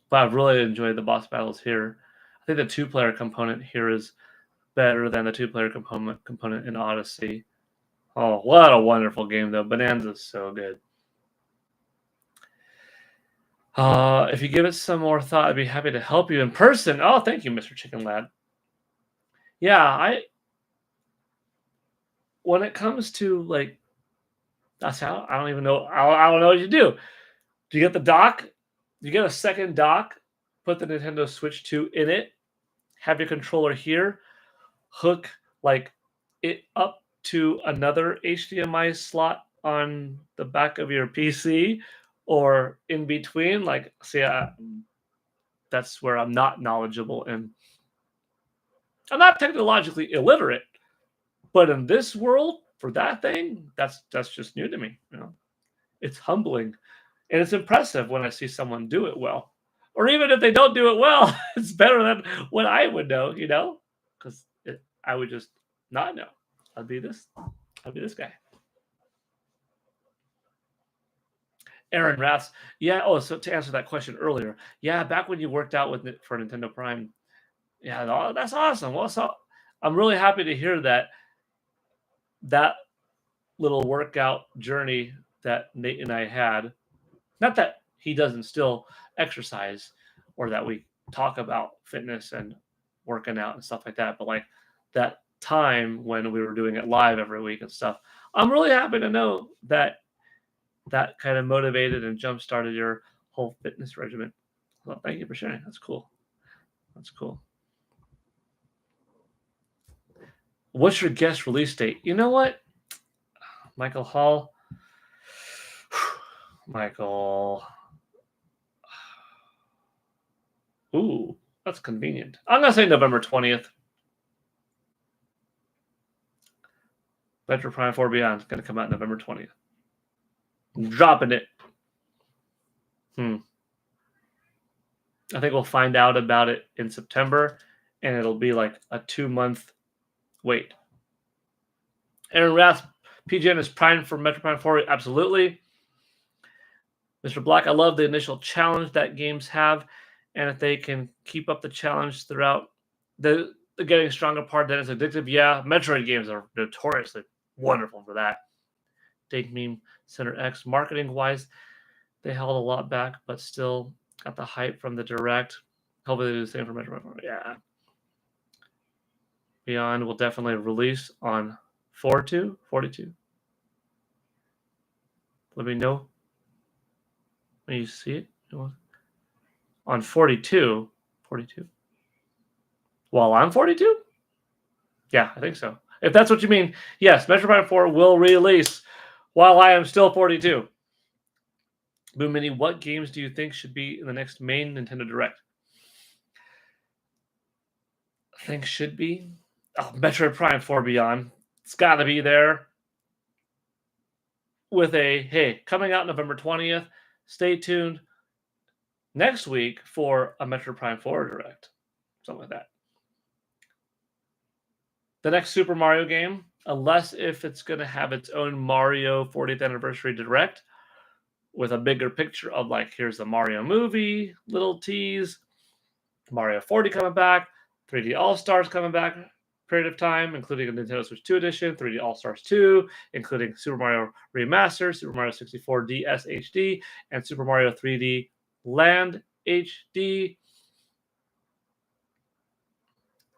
But I've really enjoyed the boss battles here. I think the two-player component here is better than the two-player component in Odyssey. Oh, what a wonderful game, though. Bonanza's so good. If you give it some more thought, I'd be happy to help you in person. Oh, thank you, Mr. Chicken Lad. Yeah, when it comes to, like, that's how, I don't even know. I don't know what you do. Do you get the dock? You get a second dock, put the Nintendo Switch 2 in it, have your controller here, hook like it up to another HDMI slot on the back of your PC, or in between. Like, see, that's where I'm not knowledgeable, and I'm not technologically illiterate. But in this world, for that thing, that's just new to me. It's humbling, and it's impressive when I see someone do it well. Or even if they don't do it well, it's better than what I would know. Because I would just not know. I'd be this. I'll be this guy. Aaron Raths. Yeah. Oh, so to answer that question earlier, yeah, back when you worked out with for Nintendo Prime, yeah, that's awesome. Well, so I'm really happy to hear that little workout journey that Nate and I had. Not that he doesn't still exercise or that we talk about fitness and working out and stuff like that, but like that time when we were doing it live every week and stuff. I'm really happy to know that that kind of motivated and jump started your whole fitness regimen. Well, thank you for sharing. That's cool. That's cool. What's your guest release date? You know what? Michael Hall. Michael. Ooh, that's convenient. I'm going to say November 20th. Metro Prime 4 Beyond is going to come out November 20th. I'm dropping it. I think we'll find out about it in September, and it'll be like a 2-month wait. Aaron Rath, PGN is primed for Metro Prime 4. Absolutely. Mr. Black, I love the initial challenge that games have, and if they can keep up the challenge throughout the getting stronger part, then it's addictive. Yeah, Metroid games are notoriously wonderful for that. Date Meme Center X, marketing-wise, they held a lot back, but still got the hype from the direct. Hopefully they do the same for Metroid 4. Yeah. Beyond will definitely release on 42. Let me know when you see it. On 42. While I'm 42? Yeah, I think so. If that's what you mean, yes, Metro Prime 4 will release while I am still 42. Boom Mini, what games do you think should be in the next main Nintendo Direct? I think should be? Oh, Metroid Prime 4 Beyond. It's got to be there. With a, hey, coming out November 20th. Stay tuned next week for a Metroid Prime 4 Direct. Something like that. The next Super Mario game, unless if it's going to have its own Mario 40th Anniversary Direct with a bigger picture of like, here's the Mario movie, little tease, Mario 40 coming back, 3D All-Stars coming back, period of time, including a Nintendo Switch 2 edition, 3D All-Stars 2, including Super Mario Remaster, Super Mario 64 DS HD, and Super Mario 3D Land HD,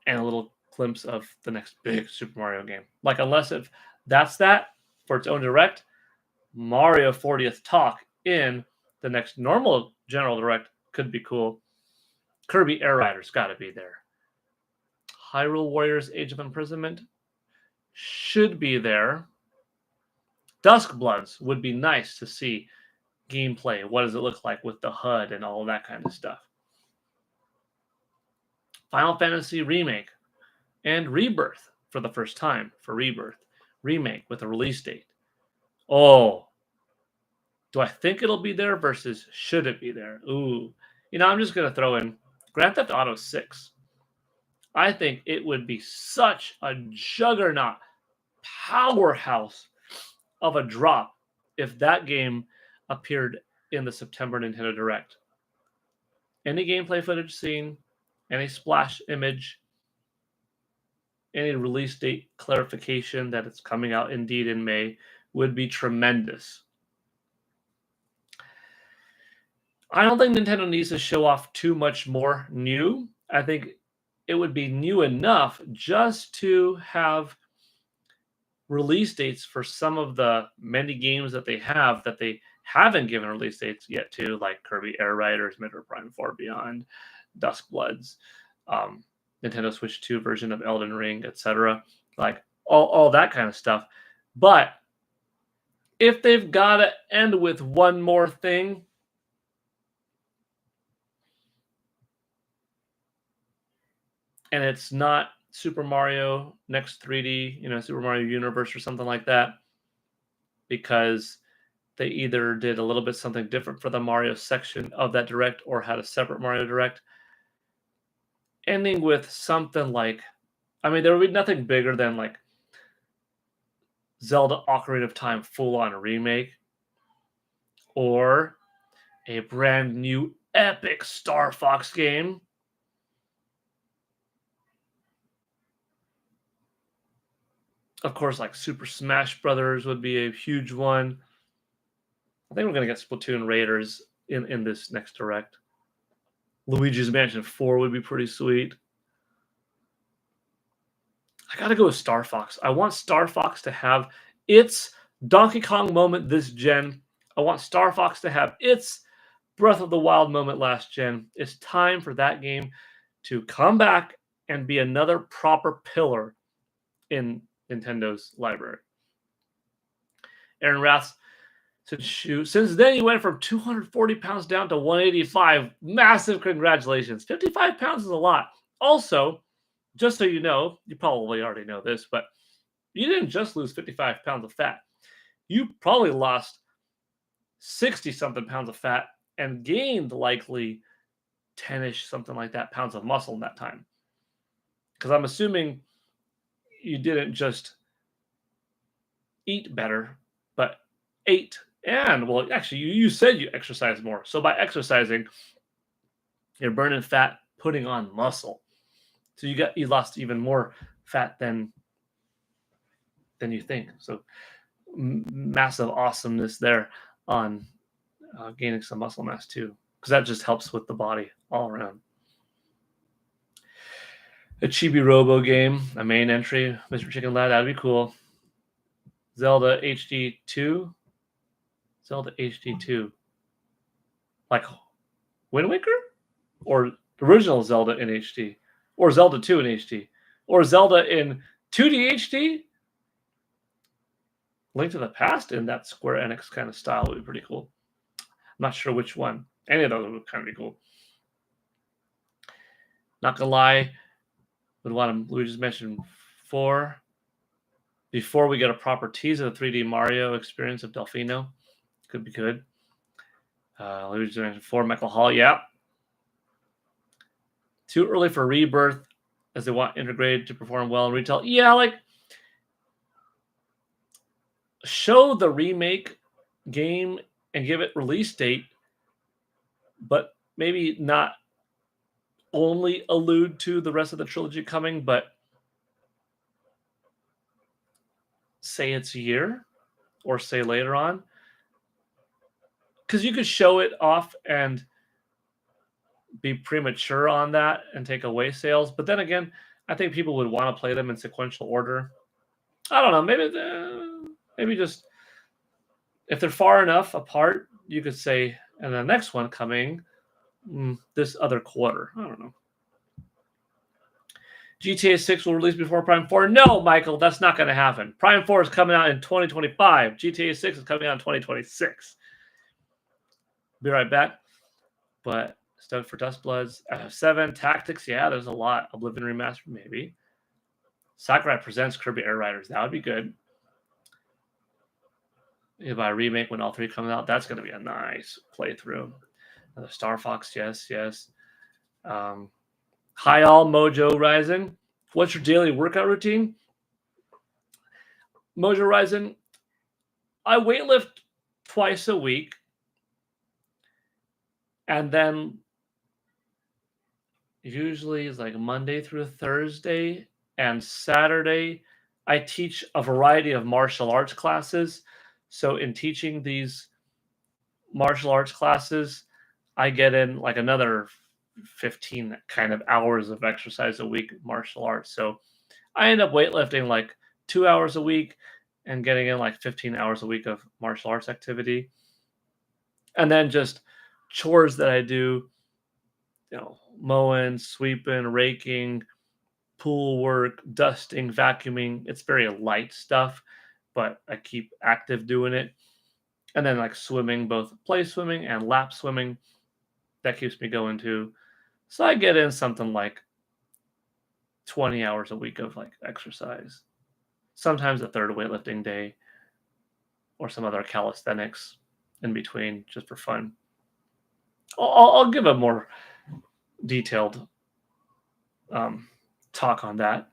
and a little glimpse of the next big Super Mario game. Like, unless if that's that for its own direct, Mario 40th talk in the next normal general direct could be cool. Kirby Air Rider's got to be there. Hyrule Warriors Age of Imprisonment should be there. Duskbloods would be nice to see gameplay. What does it look like with the HUD and all that kind of stuff? Final Fantasy Remake and Rebirth for the first time for Rebirth. Remake with a release date. Oh, do I think it'll be there versus should it be there? Ooh. You know, I'm just going to throw in Grand Theft Auto 6. I think it would be such a juggernaut powerhouse of a drop if that game appeared in the September Nintendo Direct. Any gameplay footage seen, any splash image, any release date clarification that it's coming out indeed in May would be tremendous. I don't think Nintendo needs to show off too much more new. I think it would be new enough just to have release dates for some of the many games that they haven't given release dates yet to, like Kirby Air Riders, Metroid Prime 4 Beyond, Duskbloods, Nintendo Switch 2 version of Elden Ring, etc. Like all that kind of stuff. But if they've got to end with one more thing, and it's not Super Mario Next 3D, Super Mario Universe or something like that, because they either did a little bit something different for the Mario section of that Direct or had a separate Mario Direct. Ending with something like, there would be nothing bigger than like Zelda Ocarina of Time full-on remake, or a brand new epic Star Fox game. Of course, like Super Smash Brothers would be a huge one. I think we're gonna get Splatoon Raiders in this next direct. Luigi's Mansion 4 would be pretty sweet. I gotta go with Star Fox. I want Star Fox to have its Donkey Kong moment this gen. I want Star Fox to have its Breath of the Wild moment last gen. It's time for that game to come back and be another proper pillar in Nintendo's library. Aaron Rath, since then you went from 240 pounds down to 185. Massive congratulations. 55 pounds is a lot. Also, just so you know, you probably already know this, but you didn't just lose 55 pounds of fat. You probably lost 60 something pounds of fat and gained likely 10-ish, something like that, pounds of muscle in that time. Because I'm assuming you didn't just eat better, but ate. And, well, actually, you said you exercise more. So by exercising, you're burning fat, putting on muscle. So you lost even more fat than you think. So massive awesomeness there on gaining some muscle mass too, because that just helps with the body all around. A Chibi Robo game, a main entry, Mr. Chicken Lad, that'd be cool. Zelda HD 2. Zelda HD 2. Like Wind Waker? Or the original Zelda in HD? Or Zelda 2 in HD? Or Zelda in 2D HD? Link to the Past in that Square Enix kind of style would be pretty cool. I'm not sure which one. Any of those would kind of be cool. Not gonna lie, would want to Luigi's Mansion 4 before we get a proper tease of the 3D Mario experience of Delfino. Could be good. Luigi's Mansion 4, Michael Hall, yeah. Too early for Rebirth, as they want integrated to perform well in retail. Yeah, like show the remake game and give it release date, but maybe not only allude to the rest of the trilogy coming, but say it's a year or say later on. Because you could show it off and be premature on that and take away sales. But then again, I think people would want to play them in sequential order. I don't know. Maybe just if they're far enough apart, you could say, and the next one coming this other quarter. I don't know. GTA 6 will release before Prime 4. No, Michael, that's not going to happen. Prime 4 is coming out in 2025. GTA 6 is coming out in 2026. Be right back. But stoked for Dustbloods. FF7, Tactics, yeah, there's a lot. Oblivion Remastered, maybe. Sakurai presents Kirby Air Riders. That would be good. If I remake when all three come out, that's going to be a nice playthrough. Another Star Fox, yes. Hi all, Mojo Rising. What's your daily workout routine? Mojo Rising, I weightlift twice a week. And then usually it's like Monday through Thursday and Saturday, I teach a variety of martial arts classes. So in teaching these martial arts classes, I get in like another 15 kind of hours of exercise a week, martial arts. So I end up weightlifting like 2 hours a week and getting in like 15 hours a week of martial arts activity. And then just chores that I do, mowing, sweeping, raking, pool work, dusting, vacuuming. It's very light stuff, but I keep active doing it. And then like swimming, both play swimming and lap swimming. That keeps me going too. So I get in something like 20 hours a week of like exercise. Sometimes a third weightlifting day or some other calisthenics in between just for fun. I'll give a more detailed talk on that.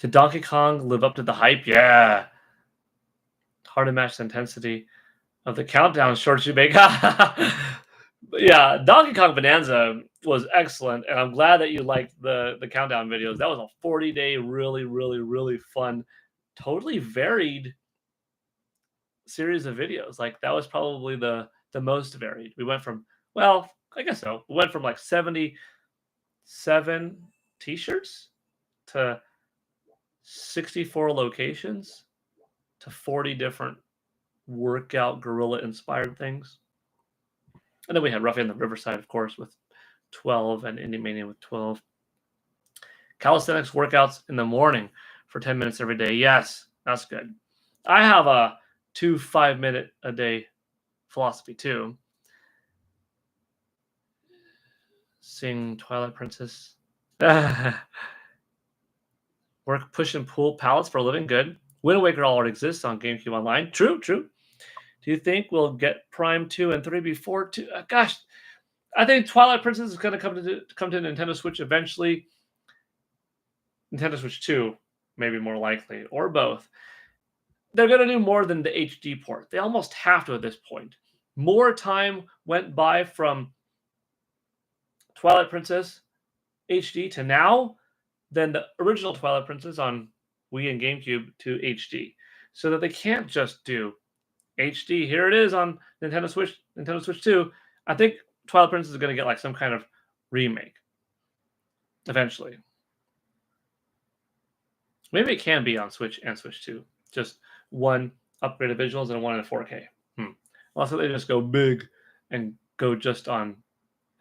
Did Donkey Kong live up to the hype? Yeah. Hard to match the intensity of the countdown shorts you make. Yeah, Donkey Kong Bonanza was excellent, and I'm glad that you liked the countdown videos. That was a 40-day, really, really, really fun, totally varied series of videos. Like that was probably the most varied. We went from, well, I guess so. We went from like 77 t-shirts to 64 locations to 40 different workout gorilla inspired things. And then we had Ruffy on the Riverside, of course, with 12 and Indie Mania with 12. Calisthenics workouts in the morning for 10 minutes every day. Yes, that's good. I have a 2 5-minute a day philosophy too. Sing Twilight Princess. Work, push, and pull pallets for a living. Good. Wind Waker already exists on GameCube Online. True, true. Do you think we'll get Prime 2 and 3 before 2? Gosh, I think Twilight Princess is going to come to Nintendo Switch eventually. Nintendo Switch 2, maybe more likely, or both. They're going to do more than the HD port. They almost have to at this point. More time went by from Twilight Princess HD to now than the original Twilight Princess on Wii and GameCube to HD. So that they can't just do HD. Here it is on Nintendo Switch 2. I think Twilight Princess is going to get like some kind of remake eventually. Maybe it can be on Switch and Switch 2. Just one upgraded visuals and one in 4K. Also, they just go big and go just on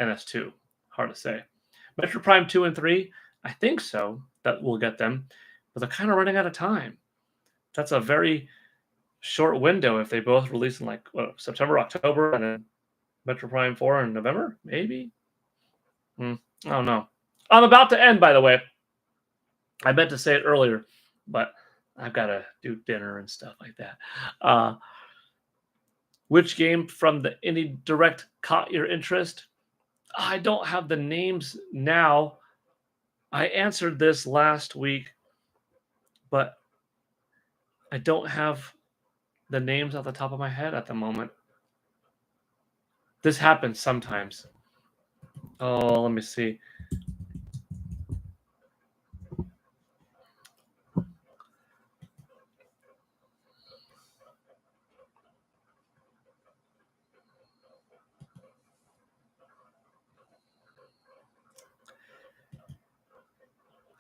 NS2. Hard to say. Metro Prime 2 and 3, I think so, that we'll get them. But they're kind of running out of time. That's a very short window if they both release in like September, October, and then Metro Prime 4 in November, maybe? I don't know. I'm about to end, by the way. I meant to say it earlier, but I've got to do dinner and stuff like that. Which game from the Indie Direct caught your interest? I don't have the names now. I answered this last week, but I don't have the names off the top of my head at the moment. This happens sometimes. Oh, let me see.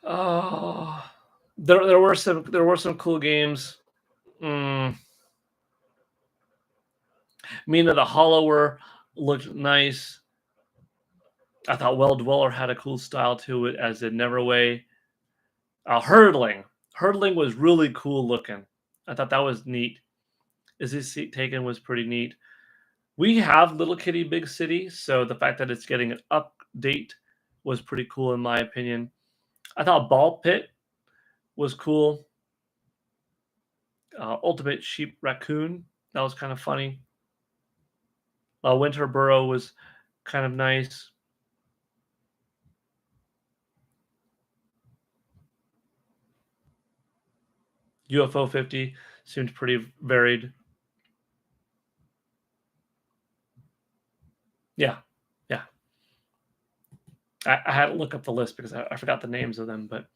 Oh, there were some cool games. Mina the Hollower looked nice. I thought Well Dweller had a cool style to it, as did Neverway. Hurdling was really cool looking. I thought that was neat. Is This Seat Taken was pretty neat. We have Little Kitty Big City, so the fact that it's getting an update was pretty cool in my opinion. I thought Ball Pit was cool. Ultimate Sheep Raccoon, that was kind of funny. Winter Burrow was kind of nice. UFO 50 seemed pretty varied. Yeah. I had to look up the list because I forgot the names of them, but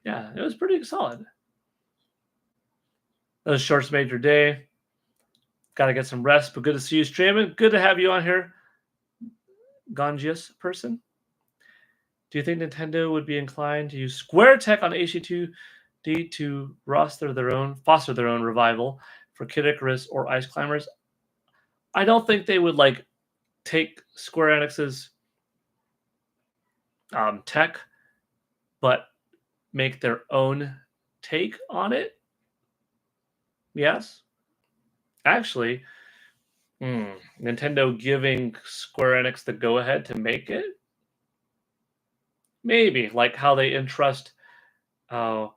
yeah, it was pretty solid. Those shorts made your day. Got to get some rest, but good to see you streaming. Good to have you on here, Gangius person. Do you think Nintendo would be inclined to use Square Tech on AC2D to foster their own revival for Kid Icarus or Ice Climbers? I don't think they would like take Square Enix's tech, but make their own take on it. Yes, actually, Nintendo giving Square Enix the go-ahead to make it. Maybe like how they entrust someone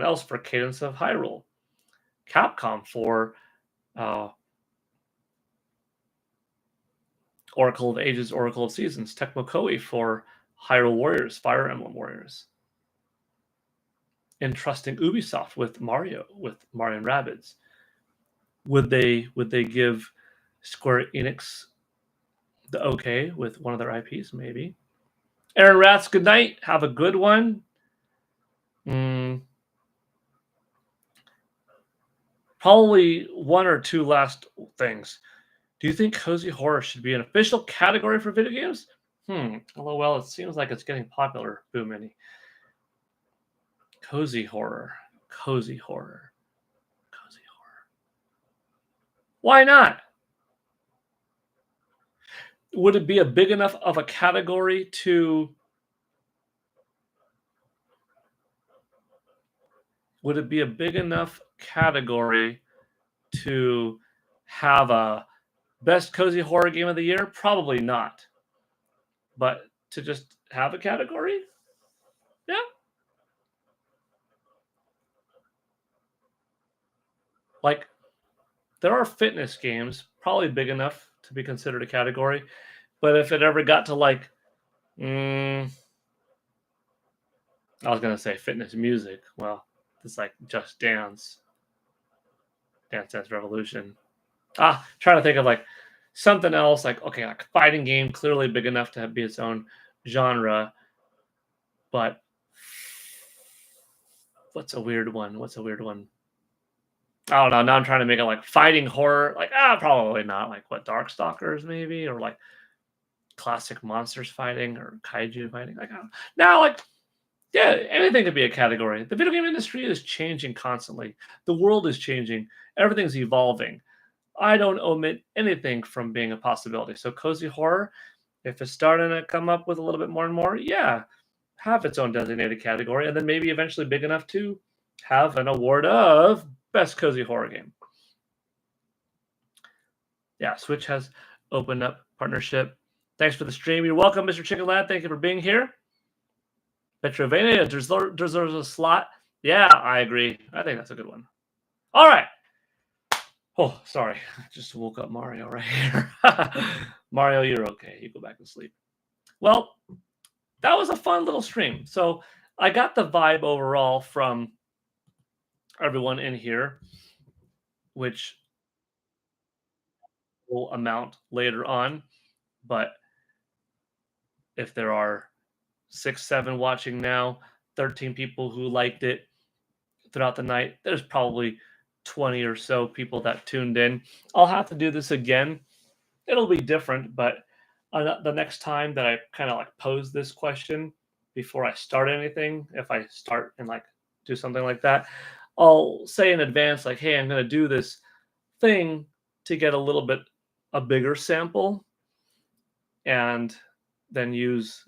else for Cadence of Hyrule, Capcom for Oracle of Ages, Oracle of Seasons, Tecmo Koei for Hyrule Warriors, Fire Emblem Warriors. entrusting Ubisoft with Mario and Rabbids? Would they give Square Enix the okay with one of their IPs? Maybe. Aaron Rats, good night. Have a good one. Probably one or two last things. Do you think cozy horror should be an official category for video games? LOL, it seems like it's getting popular. Boo Mini. Cozy horror. Cozy horror. Cozy horror. Why not? Would it be a big enough of a category to... Would it be a big enough category to have a best cozy horror game of the year? Probably not. But to just have a category? Yeah. Like, there are fitness games, probably big enough to be considered a category. But if it ever got to like, I was going to say fitness music. Well, it's like Just Dance, Dance Dance Revolution. Trying to think of like something else. Like, okay, like fighting game, clearly big enough to be its own genre. But what's a weird one? I don't know. Now I'm trying to make it like fighting horror. Like, probably not. Like what, Darkstalkers maybe, or like classic monsters fighting or kaiju fighting. Like, now, like, yeah, anything could be a category. The video game industry is changing constantly. The world is changing. Everything's evolving. I don't omit anything from being a possibility. So cozy horror, if it's starting to come up with a little bit more and more, yeah, have its own designated category, and then maybe eventually big enough to have an award of best cozy horror game. Yeah, Switch has opened up partnership. Thanks for the stream. You're welcome, Mr. Chicken Lad. Thank you for being here. Petrovania deserves a slot. Yeah, I agree. I think that's a good one. All right. Oh, sorry. I just woke up Mario right here. Mario, you're okay. You go back to sleep. Well, that was a fun little stream. So I got the vibe overall from everyone in here, which will amount later on. But if there are 6, 7 watching now, 13 people who liked it throughout the night, there's probably 20 or so people that tuned in. I'll have to do this again. It'll be different, but the next time that I kind of like pose this question before I start anything, if I start and like do something like that, I'll say in advance, like, hey, I'm going to do this thing to get a bigger sample, and then use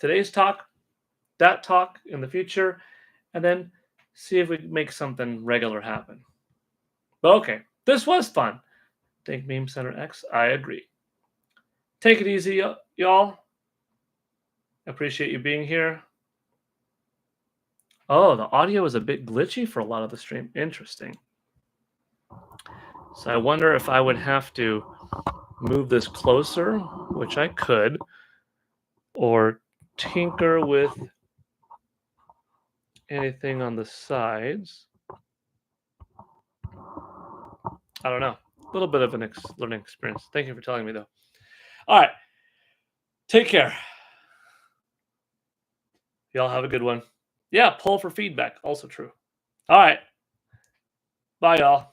today's talk, that talk in the future, and then see if we can make something regular happen. But okay, this was fun. Think Meme Center X, I agree. Take it easy, y'all. Appreciate you being here. Oh, the audio is a bit glitchy for a lot of the stream. Interesting. So I wonder if I would have to move this closer, which I could, or tinker with anything on the sides. I don't know. A little bit of an learning experience. Thank you for telling me, though. All right. Take care. Y'all have a good one. Yeah, poll for feedback. Also true. All right. Bye, y'all.